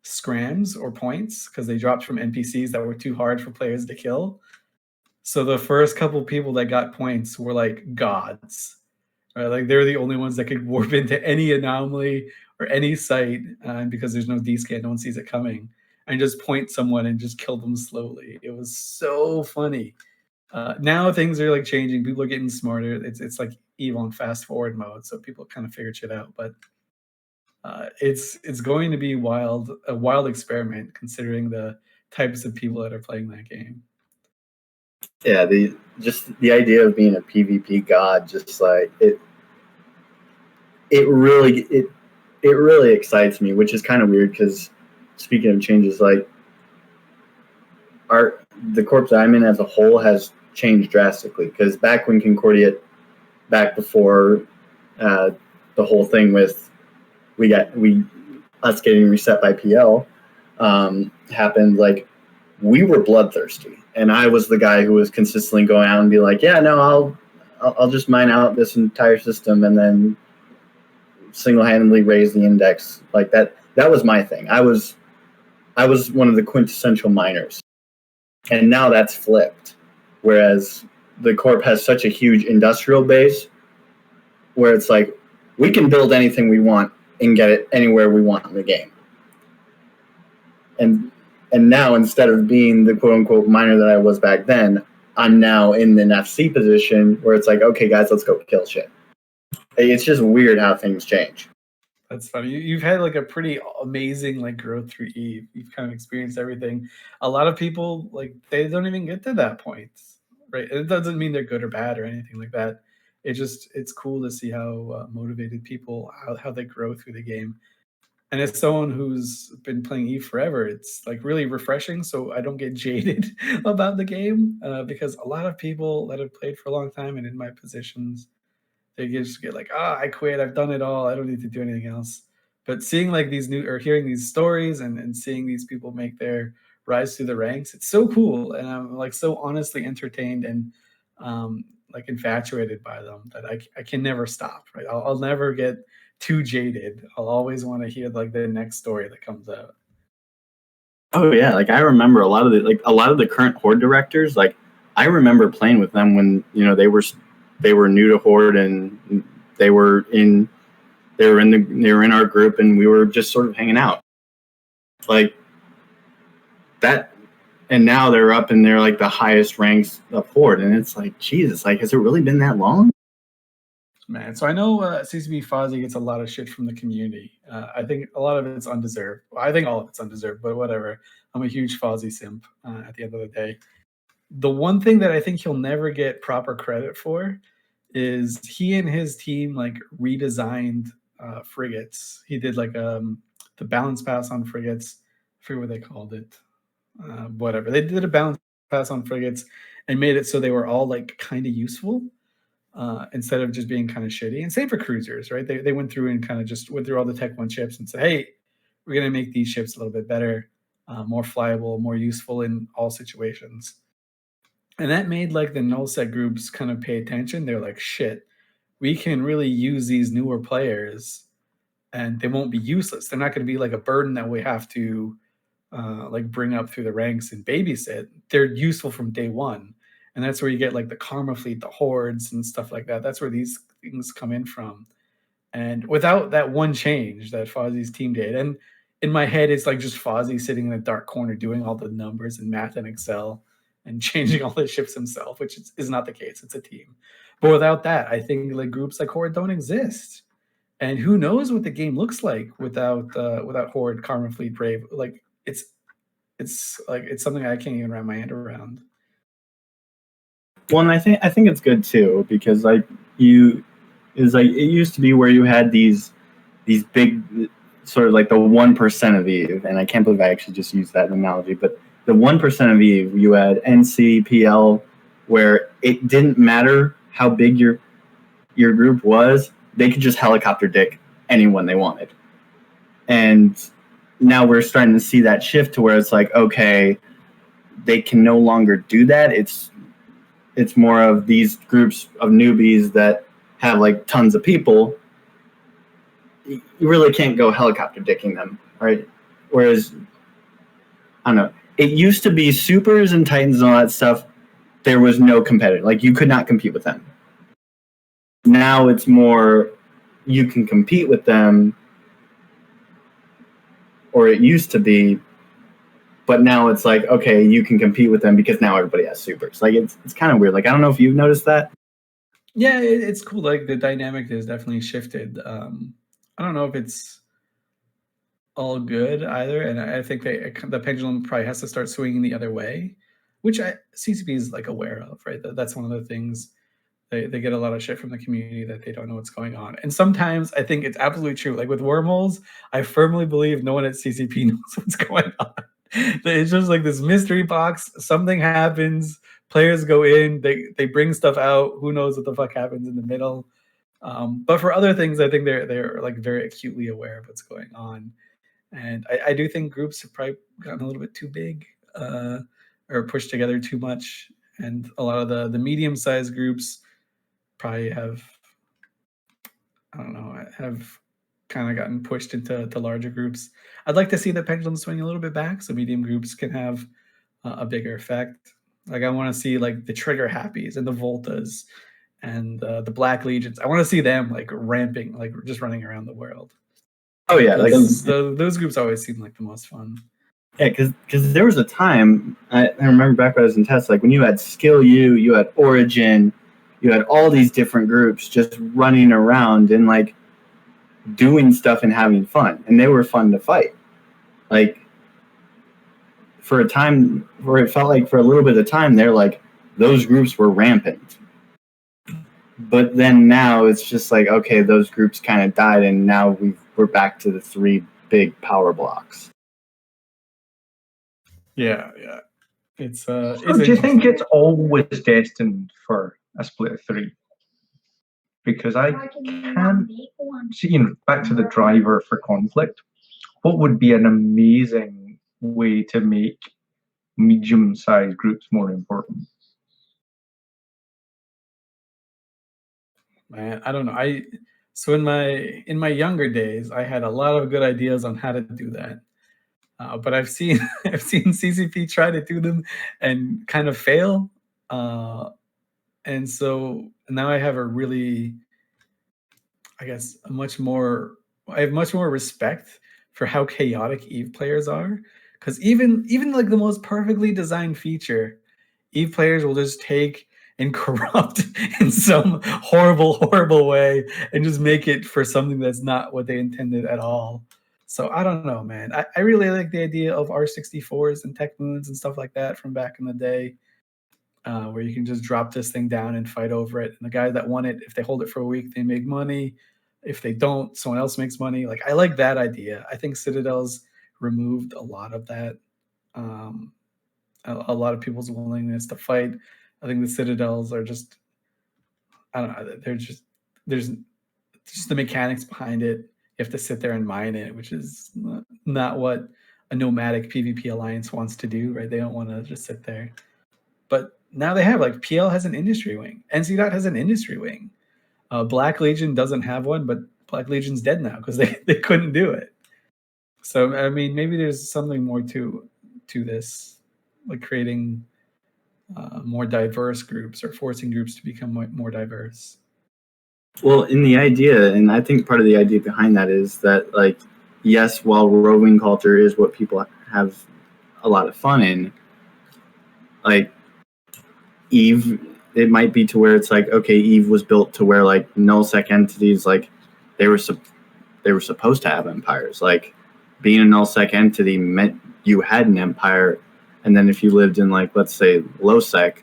scrams or points because they dropped from NPCs that were too hard for players to kill. So the first couple people that got points were like gods, right? Like they're the only ones that could warp into any anomaly or any site, and because there's no D-scan, no one sees it coming, and just point someone and just kill them slowly. It was so funny. Now things are like changing. People are getting smarter. It's like EVE on fast forward mode, so people kind of figured shit out. But it's going to be a wild experiment considering the types of people that are playing that game. Yeah, the idea of being a PvP god, just like it really excites me, which is kind of weird because speaking of changes, like the corp that I'm in as a whole has changed drastically. Because back when Concordia, back before the whole thing with us getting reset by PL happened, like we were bloodthirsty, and I was the guy who was consistently going out and be like, yeah, no, I'll just mine out this entire system and then single-handedly raise the index like that. That was my thing. I was one of the quintessential miners, and now that's flipped. Whereas the corp has such a huge industrial base, where it's like we can build anything we want and get it anywhere we want in the game. And now, instead of being the quote-unquote miner that I was back then, I'm now in an FC position where it's like, okay, guys, let's go kill shit. It's just weird how things change. That's funny. You've had like a pretty amazing like growth through Eve. You've kind of experienced everything. A lot of people, like, they don't even get to that point, right? It doesn't mean they're good or bad or anything like that. It's cool to see how motivated people, how they grow through the game. And as someone who's been playing Eve forever, it's like really refreshing. So I don't get jaded about the game because a lot of people that have played for a long time and in my positions, they just get like, I quit. I've done it all. I don't need to do anything else. But seeing like these new or hearing these stories and seeing these people make their rise through the ranks, it's so cool. And I'm like so honestly entertained and like infatuated by them that I can never stop, right? I'll never get too jaded. I'll always want to hear like the next story that comes out. Oh yeah, like I remember a lot of the current Horde directors. Like I remember playing with them when they were new to Horde and they were in our group and we were just sort of hanging out like that. And now they're up and they're like the highest ranks of Horde, and it's like Jesus, like has it really been that long? Man, so I know CCP Fozzie gets a lot of shit from the community. I think a lot of it's undeserved. Well, I think all of it's undeserved, but whatever. I'm a huge Fozzie simp at the end of the day. The one thing that I think he'll never get proper credit for is he and his team like redesigned frigates. He did like the balance pass on frigates. I forget what they called it. Whatever. They did a balance pass on frigates and made it so they were all like kind of useful. Instead of just being kind of shitty. And same for cruisers, right? They went through and kind of just went through all the Tech 1 ships and said, hey, we're going to make these ships a little bit better, more flyable, more useful in all situations. And that made like the nullsec groups kind of pay attention. They're like, shit, we can really use these newer players and they won't be useless. They're not going to be like a burden that we have to like bring up through the ranks and babysit. They're useful from day one. And that's where you get like the Karma Fleet, the Hordes and stuff like that. That's where these things come in from. And without that one change that Fozzie's team did, and in my head, it's like just Fozzie sitting in a dark corner doing all the numbers and math in Excel and changing all the ships himself, which is not the case. It's a team. But without that, I think like groups like Horde don't exist. And who knows what the game looks like without Horde, Karma Fleet, Brave. Like it's something I can't even wrap my hand around. Well, and I think it's good too because it used to be where you had these big sort of like the 1% of Eve, and I can't believe I actually just used that analogy, but the 1% of Eve, you had NC, PL, where it didn't matter how big your group was, they could just helicopter dick anyone they wanted. And now we're starting to see that shift to where it's like, okay, they can no longer do that. It's more of these groups of newbies that have like tons of people. You really can't go helicopter dicking them, right? Whereas, I don't know, it used to be supers and titans and all that stuff. There was no competitor. Like you could not compete with them. Now it's more you can compete with them, or it used to be, but now it's like, okay, you can compete with them because now everybody has supers. Like it's kind of weird. Like I don't know if you've noticed that. Yeah, it's cool. Like the dynamic has definitely shifted. I don't know if it's all good either, and I think the pendulum probably has to start swinging the other way, which CCP is like aware of, right? That's one of the things. They get a lot of shit from the community that they don't know what's going on. And sometimes I think it's absolutely true. Like with wormholes, I firmly believe no one at CCP knows what's going on. It's just like this mystery box. Something happens. Players go in. They bring stuff out. Who knows what the fuck happens in the middle? But for other things, I think they're like very acutely aware of what's going on. And I do think groups have probably gotten a little bit too big or pushed together too much. And a lot of the medium-sized groups probably have kind of gotten pushed into larger groups. I'd like to see the pendulum swing a little bit back so medium groups can have a bigger effect. Like I want to see like the Trigger Happies and the Voltas and the Black Legions. I want to see them like ramping, like just running around the world. Oh yeah, like those groups always seem like the most fun. Yeah, because there was a time I remember back when I was in test, like when you had Skill U, you had Origin, you had all these different groups just running around and like doing stuff and having fun, and they were fun to fight. Like for a time, where it felt like for a little bit of time, they're like those groups were rampant. But then now it's just like, okay, those groups kind of died, and now we're back to the three big power blocks. Yeah. It's So do you think it's always destined for a split of 3? Because I can't see, back to the driver for conflict, what would be an amazing way to make medium-sized groups more important? Man, I don't know. So in my younger days, I had a lot of good ideas on how to do that. But I've seen I've seen CCP try to do them and kind of fail. And so now I have I have much more respect for how chaotic Eve players are. Because even like the most perfectly designed feature, Eve players will just take and corrupt in some horrible way and just make it for something that's not what they intended at all. So I don't know, man. I really like the idea of R64s and Tech Moons and stuff like that from back in the day, where you can just drop this thing down and fight over it. And the guy that won it, if they hold it for a week, they make money. If they don't, someone else makes money. Like, I like that idea. I think Citadel's removed a lot of that. A lot of people's willingness to fight. I think the Citadels are just, I don't know. There's just the mechanics behind it. You have to sit there and mine it, which is not what a nomadic PvP alliance wants to do, right? They don't want to just sit there. But now they have, like, PL has an industry wing. NC has an industry wing. Black Legion doesn't have one, but Black Legion's dead now because they couldn't do it. So I mean, maybe there's something more to this, like creating more diverse groups or forcing groups to become more diverse. Well, in the idea, and I think part of the idea behind that is that, like, yes, while roving culture is what people have a lot of fun in, like, Eve, it might be to where it's like, okay, Eve was built to where, like, nullsec entities, like, they were supposed to have empires. Like, being a nullsec entity meant you had an empire, and then if you lived in, like, let's say lowsec,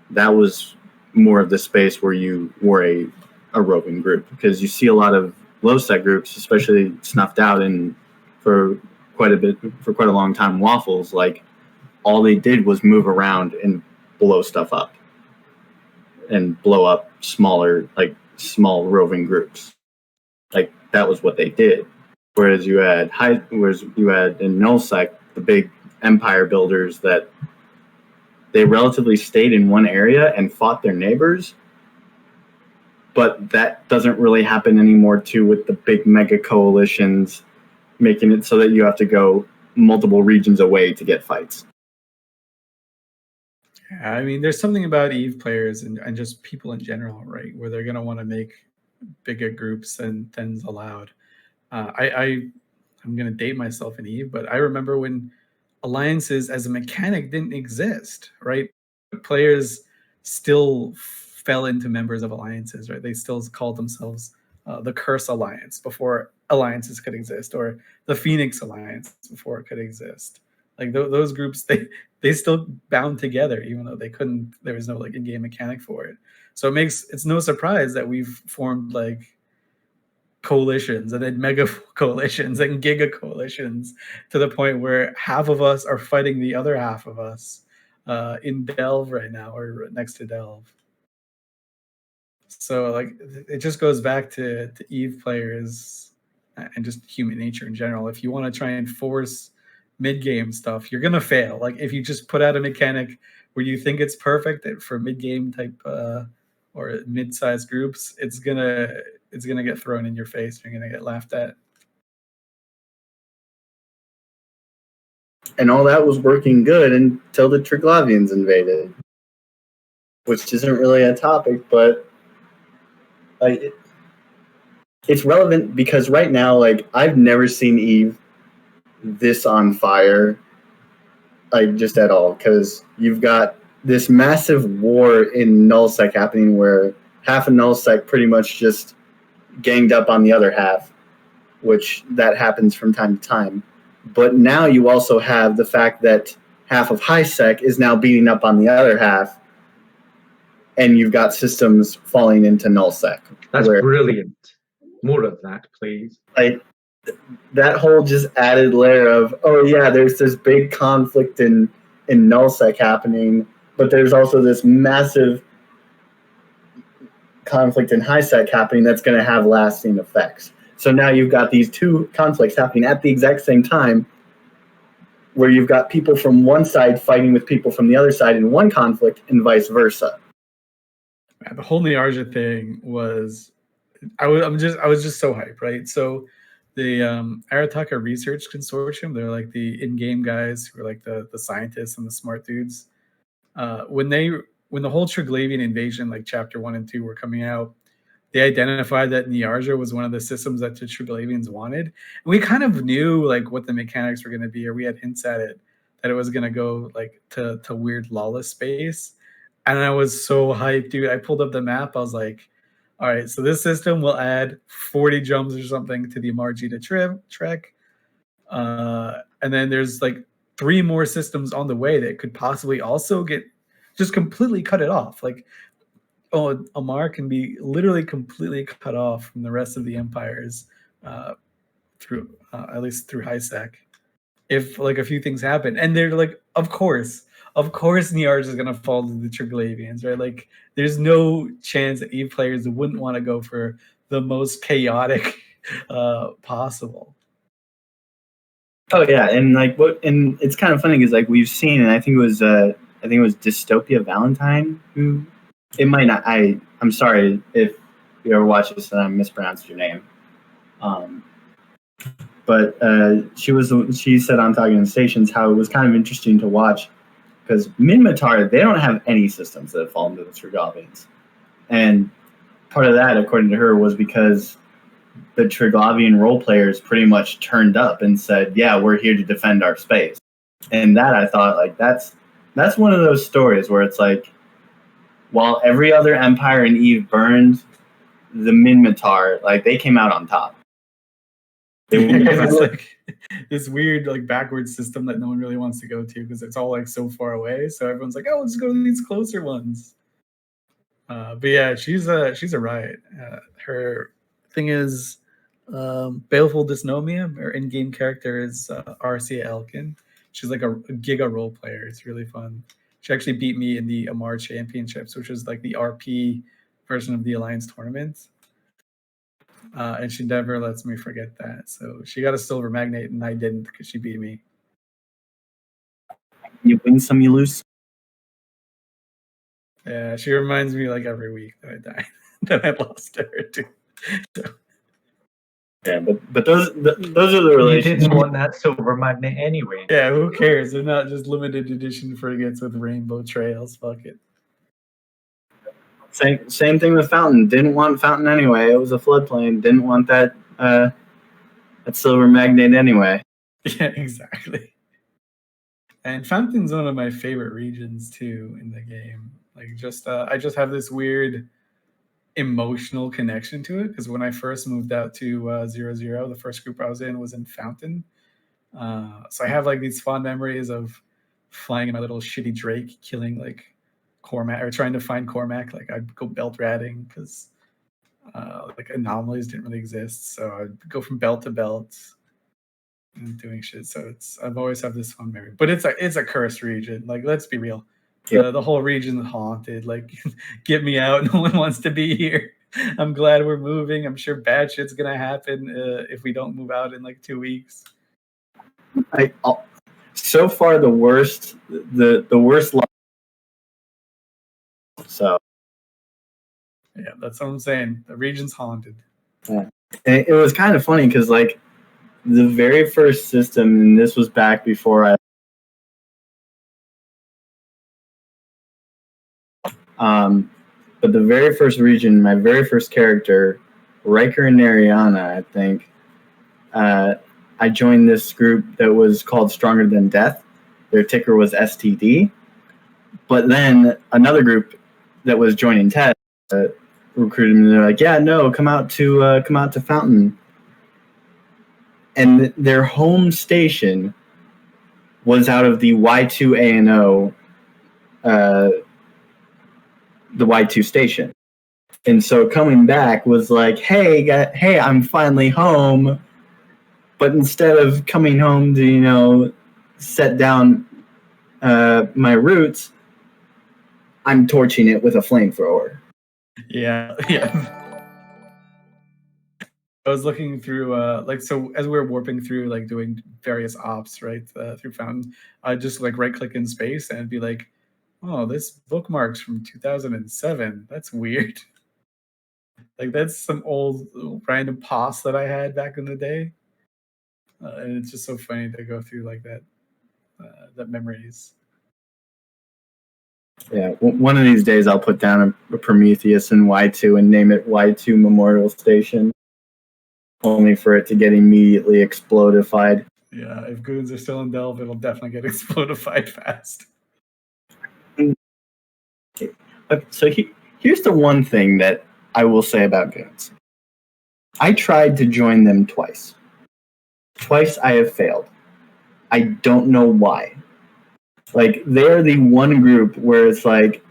that was more of the space where you were a roving group, because you see a lot of lowsec groups, especially snuffed out in for quite a long time. Waffles, like, all they did was move around and blow stuff up and blow up smaller, like, small roving groups. Like, that was what they did. Whereas you had in nullsec the big empire builders that they relatively stayed in one area and fought their neighbors. But that doesn't really happen anymore too, with the big mega coalitions making it so that you have to go multiple regions away to get fights. I mean, there's something about Eve players and just people in general, right, where they're going to want to make bigger groups than's allowed. I'm going to date myself in Eve, but I remember when alliances as a mechanic didn't exist, right? Players still fell into members of alliances, right? They still called themselves the Curse Alliance before alliances could exist, or the Phoenix Alliance before it could exist. Like those groups, they still bound together, even though there was no, like, in-game mechanic for it. So it's no surprise that we've formed, like, coalitions and then mega coalitions and giga coalitions, to the point where half of us are fighting the other half of us in Delve right now, or next to Delve. So, like, it just goes back to Eve players and just human nature in general. If you want to try and force mid-game stuff, you're gonna fail. Like, if you just put out a mechanic where you think it's perfect for mid-game type or mid-sized groups, it's gonna get thrown in your face. You're gonna get laughed at. And all that was working good until the Triglavians invaded, which isn't really a topic, but, like, it's relevant because right now, like, I've never seen Eve this on fire, like, just at all, because you've got this massive war in nullsec happening where half of nullsec pretty much just ganged up on the other half, which that happens from time to time. But now you also have the fact that half of HighSec is now beating up on the other half, and you've got systems falling into nullsec. That's brilliant. More of that, please. Like, that whole just added layer of, oh yeah, there's this big conflict in nullsec happening, but there's also this massive conflict in highsec happening that's going to have lasting effects. So now you've got these two conflicts happening at the exact same time, where you've got people from one side fighting with people from the other side in one conflict, and vice versa. Man, the whole Niarja thing was, I was just so hyped, right? So the Arataka Research Consortium, they're like the in-game guys who are like the scientists and the smart dudes. When the whole Triglavian invasion, like chapter 1 and 2 were coming out, they identified that Niarja was one of the systems that the Triglavians wanted. And we kind of knew like what the mechanics were going to be, or we had hints at it, that it was going to go like to weird lawless space. And I was so hyped, dude. I pulled up the map. I was like, all right, so this system will add 40 jumps or something to the Amarjita trek. And then there's like 3 more systems on the way that could possibly also get just completely cut it off. Like, oh, Amar can be literally completely cut off from the rest of the empires through at least through Highsec, if like a few things happen. And they're like, of course Niarj is gonna fall to the Triglavians, right? Like, there's no chance that Eve players wouldn't want to go for the most chaotic possible. Oh yeah, and like and it's kind of funny because like we've seen, and I think it was Dystopia Valentine who, it might not. I'm sorry if you ever watched this and I mispronounced your name. But she said on Talking to Stations how it was kind of interesting to watch because Minmatar, they don't have any systems that fall into the Triglavians, and part of that, according to her, was because the Triglavian role players pretty much turned up and said, "Yeah, we're here to defend our space." And that, I thought, like that's one of those stories where it's like, while every other empire in Eve burned, the Minmatar, like, they came out on top. It's like this weird like backwards system that no one really wants to go to because it's all like so far away. So everyone's like, oh, let's go to these closer ones. But yeah, she's a riot. Her thing is Baleful Dysnomia. Her in-game character is Arcia Elkin. She's like a giga role player. It's really fun. She actually beat me in the Amar Championships, which is like the RP version of the Alliance tournament. And she never lets me forget that. So she got a silver magnate, and I didn't because she beat me. You win some, you lose. Yeah, she reminds me like every week that I died, that I lost to her too. So. Yeah, but those are the relationships. You didn't want that silver magnet anyway. Yeah, who cares? They're not just limited edition frigates with rainbow trails. Fuck it. Same thing with Fountain. Didn't want Fountain anyway. It was a floodplain. Didn't want that silver magnet anyway. Yeah, exactly. And Fountain's one of my favorite regions too in the game. Like, just I just have this weird emotional connection to it because when I first moved out to 00, the first group I was in was in Fountain. So I have like these fond memories of flying in my little shitty Drake, killing like Cormac, or trying to find Cormac. Like, I'd go belt ratting because like anomalies didn't really exist. So I'd go from belt to belt and doing shit. So I've always had this fun memory. But it's a cursed region. Like, let's be real. The whole region is haunted. Like, get me out. No one wants to be here. I'm glad we're moving. I'm sure bad shit's gonna happen if we don't move out in like 2 weeks. So far, the worst. The worst. So. Yeah, that's what I'm saying. The region's haunted. Yeah. And it was kind of funny because like the very first system, and this was back before I. But the very first region, my very first character, Riker and Nariana, I think, I joined this group that was called Stronger Than Death. Their ticker was STD. But then another group that was joining Ted recruited me. They're like, "Yeah, no, come out to Fountain." And their home station was out of the Y2 ANO, the Y2 station. And so coming back was like, hey, I'm finally home. But instead of coming home to set down my roots, I'm torching it with a flamethrower. Yeah. I was looking through, so as we were warping through, like doing various ops, right, through Fountain, I'd just like right click in space and it'd be like, oh, this bookmark's from 2007. That's weird. Like that's some old random pos that I had back in the day. And it's just so funny to go through like that memories. Yeah, one of these days I'll put down a Prometheus in Y2 and name it Y2 Memorial Station, only for it to get immediately explodified. Yeah, if goons are still in Delve, it'll definitely get explodified fast. So here's the one thing that I will say about goons. I tried to join them twice. Twice I have failed. I don't know why. Like, they're the one group where it's like,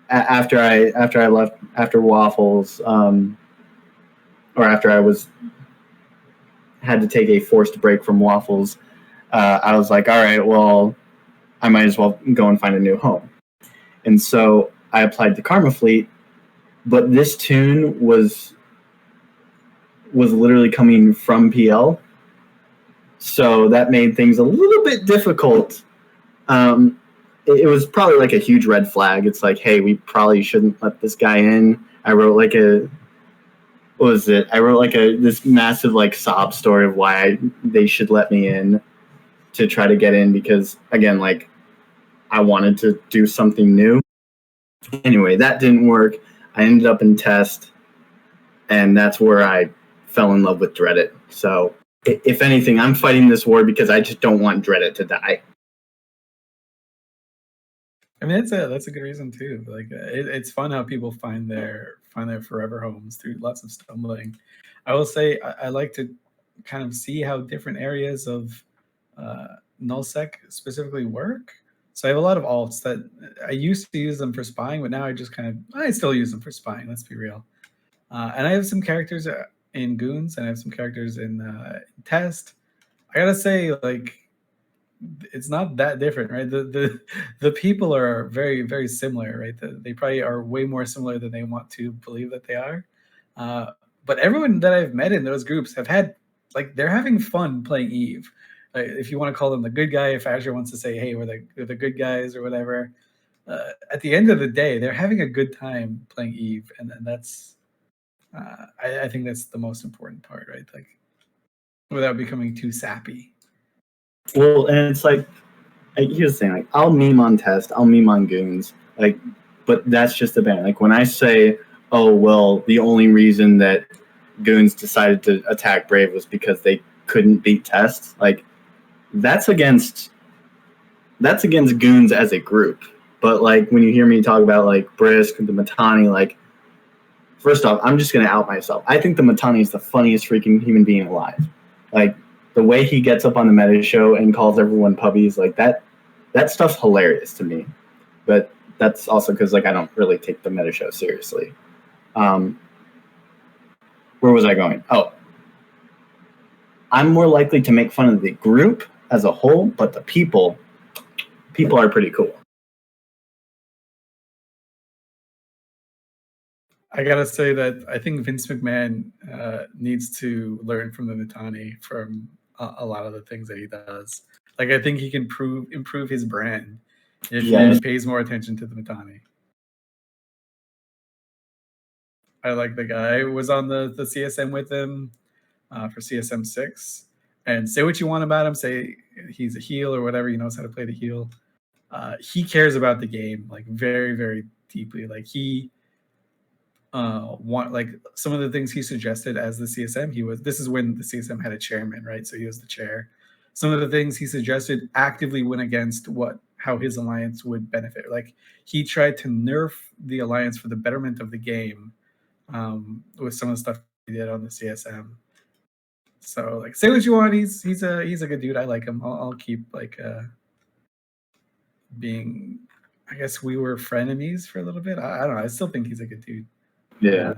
after I left, after Waffles, or after I had to take a forced break from Waffles, I was like, all right, well, I might as well go and find a new home. And so I applied to Karma Fleet, but this tune was literally coming from PL, so that made things a little bit difficult. It was probably like a huge red flag. It's like, hey, we probably shouldn't let this guy in. I wrote like this massive like sob story of why they should let me in to try to get in, because again, like, I wanted to do something new. Anyway, that didn't work. I ended up in test, and that's where I fell in love with Dreadit. So if anything, I'm fighting this war because I just don't want Dreadit to die. I mean, that's a good reason too. Like, it's fun how people find their forever homes through lots of stumbling. I will say I like to kind of see how different areas of nullsec specifically work. So I have a lot of alts that I used to use them for spying, but now I still use them for spying. Let's be real. And I have some characters in Goons, and I have some characters in Test. I gotta say, like, it's not that different, right? The people are very, very similar, right? They probably are way more similar than they want to believe that they are. But everyone that I've met in those groups have had, like, they're having fun playing Eve. If you want to call them the good guy, if Azure wants to say, hey, we're the good guys or whatever, at the end of the day, they're having a good time playing Eve, and that's I think that's the most important part, right? Like, without becoming too sappy. Well, and it's like, here's the thing: like, I'll meme on Test, I'll meme on Goons, like, but that's just the band. Like, when I say, oh well, the only reason that Goons decided to attack Brave was because they couldn't beat Test, like, that's against Goons as a group. But like, when you hear me talk about like Brisk and the Matani, like, first off, I'm just gonna out myself. I think the Matani is the funniest freaking human being alive. Like, the way he gets up on the meta show and calls everyone puppies, like, that stuff's hilarious to me. But that's also because, like, I don't really take the meta show seriously. Where was I going? Oh, I'm more likely to make fun of the group as a whole, but the people are pretty cool. I gotta say that I think Vince McMahon needs to learn from the Mitani from a lot of the things that he does. Like, I think he can improve his brand if he pays more attention to the Mitani. I like the guy. I was on the CSM with him for CSM 6, and say what you want about him. Say he's a heel or whatever. He knows how to play the heel. He cares about the game, like, very, very deeply. Like, he like, some of the things he suggested as the CSM, this is when the CSM had a chairman, right? So he was the chair. Some of the things he suggested actively went against how his alliance would benefit. Like, he tried to nerf the alliance for the betterment of the game with some of the stuff he did on the CSM. So, like, say what you want. He's a good dude. I like him. I'll keep, like, being. I guess we were frenemies for a little bit. I don't know. I still think he's a good dude. Yeah.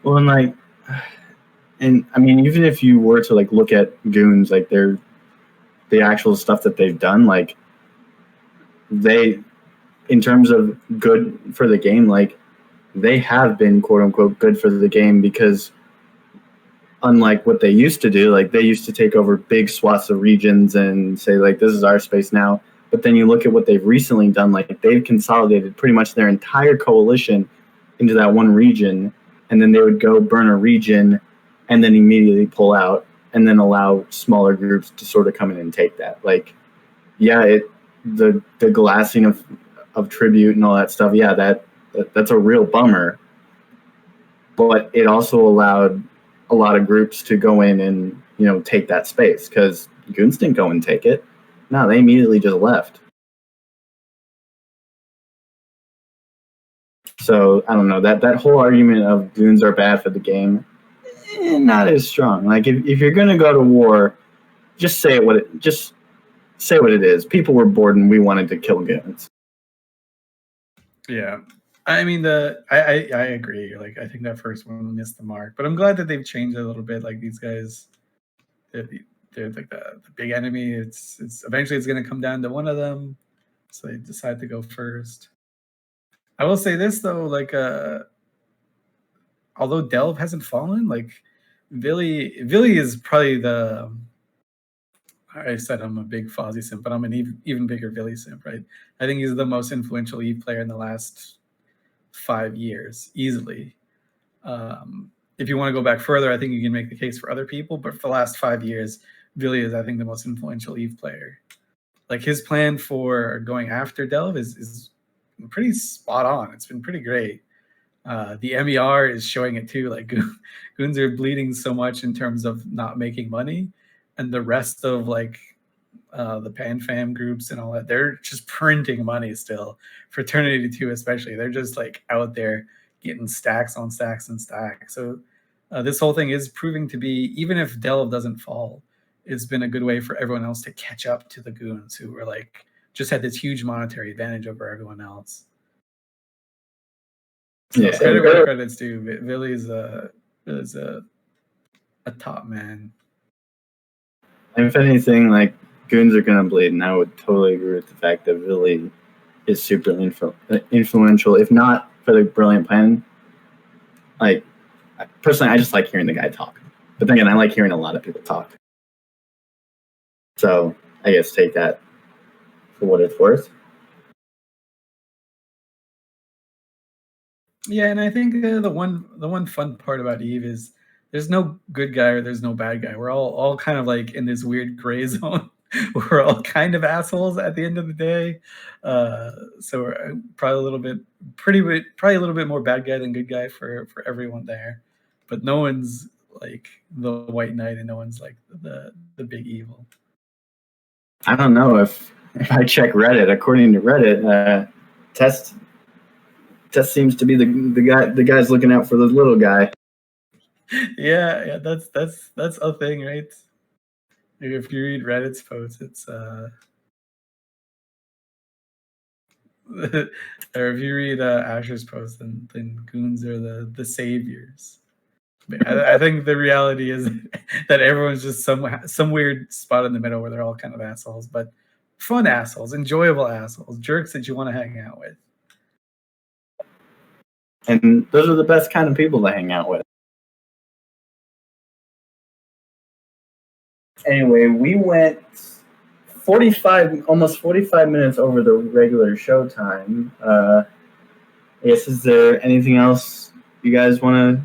Well, and like, And I mean, even if you were to like look at Goons, like the actual stuff that they've done, like they, in terms of good for the game, like they have been quote unquote good for the game, because unlike what they used to do, like they used to take over big swaths of regions and say like, this is our space now. But then you look at what they've recently done, like they've consolidated pretty much their entire coalition into that one region, and then they would go burn a region and then immediately pull out and then allow smaller groups to sort of come in and take that. Like, yeah, the glassing of tribute and all that stuff, yeah, that's a real bummer. But it also allowed a lot of groups to go in and, you know, take that space, because Goons didn't go and take it. No, they immediately just left. So I don't know, that whole argument of Goons are bad for the game, not as strong. Like if you're gonna go to war, just say what it is. People were bored and we wanted to kill Goons. Yeah. I mean, I agree. Like, I think that first one missed the mark, but I'm glad that they've changed it a little bit. Like, these guys, they're like the big enemy. It's eventually it's going to come down to one of them, so they decide to go first. I will say this though, like, although Delve hasn't fallen, like Villy is probably the. I said I'm a big Fozzie simp, but I'm an even bigger Villy simp, right? I think he's the most influential Eve player in the last 5 years, easily. If you want to go back further, I think you can make the case for other people, but for the last 5 years, Villy is, I think, the most influential Eve player. Like, his plan for going after Delve is pretty spot on. It's been pretty great. The MER is showing it too. Like, Goons are bleeding so much in terms of not making money, and the rest of like the PanFam groups and all that, they're just printing money still. Fraternity 2 especially, they're just like out there getting stacks on stacks and stacks. So this whole thing is proving to be, even if Delve doesn't fall, it's been a good way for everyone else to catch up to the Goons, who were like just had this huge monetary advantage over everyone else. So Yeah, credit where credit's due. Villy is a top man. And if anything, like, Goons are gonna bleed, and I would totally agree with the fact that Villy is super influential, if not for the brilliant plan. Like, personally, I just like hearing the guy talk. But then again, I like hearing a lot of people talk. So I guess take that for what it's worth. Yeah, and I think the one fun part about Eve is there's no good guy or there's no bad guy. We're all kind of like in this weird gray zone. We're all kind of assholes at the end of the day. So we're probably a little bit more bad guy than good guy for everyone there. But no one's like the White Knight, and no one's like the big evil. I don't know if I check Reddit. According to Reddit, Test seems to be the guy's looking out for the little guy. Yeah, that's a thing, right? If you read Reddit's posts, it's or if you read Asher's post, then Goons are the saviors. I think the reality is that everyone's just some weird spot in the middle where they're all kind of assholes, but fun assholes, enjoyable assholes, jerks that you want to hang out with. And those are the best kind of people to hang out with. Anyway, we went almost 45 minutes over the regular show time. I guess, is there anything else you guys want to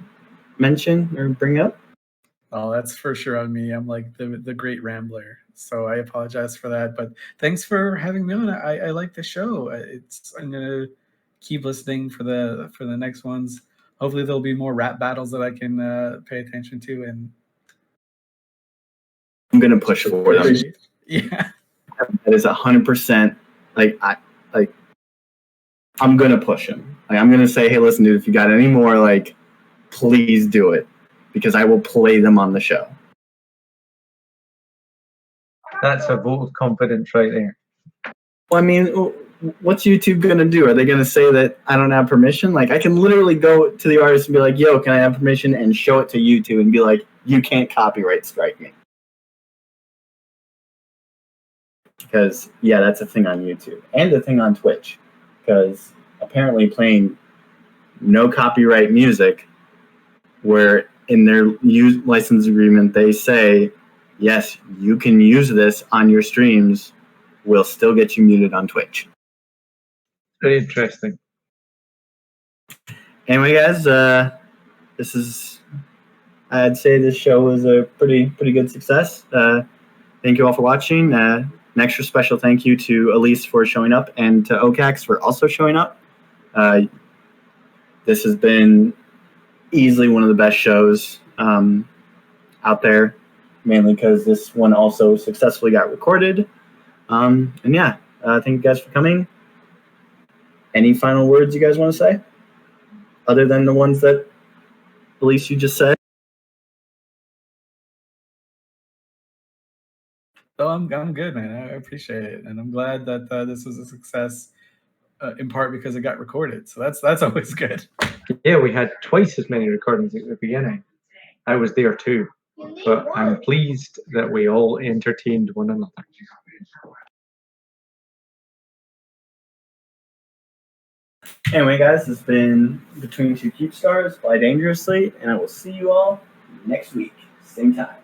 mention or bring up? Oh, that's for sure on me. I'm like the great rambler, so I apologize for that. But thanks for having me on. I like the show. I'm gonna keep listening for the next ones. Hopefully, there'll be more rap battles that I can pay attention to, and I'm gonna push for them. Yeah, that is 100%. I'm gonna push him. Like, I'm gonna say, hey, listen, dude, if you got any more, like, please do it, because I will play them on the show. That's a vote of confidence right there. Well, I mean, what's YouTube gonna do? Are they gonna say that I don't have permission? Like, I can literally go to the artist and be like, yo, can I have permission, and show it to YouTube and be like, you can't copyright strike me. Because, yeah, that's a thing on YouTube. And a thing on Twitch. Because apparently playing no copyright music, where in their license agreement they say, yes, you can use this on your streams, will still get you muted on Twitch. Very interesting. Anyway, guys, I'd say this show was a pretty good success. Thank you all for watching. An extra special thank you to Elise for showing up and to OCAX for also showing up. This has been easily one of the best shows out there, mainly because this one also successfully got recorded. And yeah, thank you guys for coming. Any final words you guys want to say? Other than the ones that Elise you just said? Oh, I'm good, man. I appreciate it, and I'm glad that this was a success, in part because it got recorded. So that's always good. Yeah, we had twice as many recordings at the beginning. I was there too, but I'm pleased that we all entertained one another. Anyway, guys, it's been Between Two Keepstars, Fly Dangerously, and I will see you all next week, same time.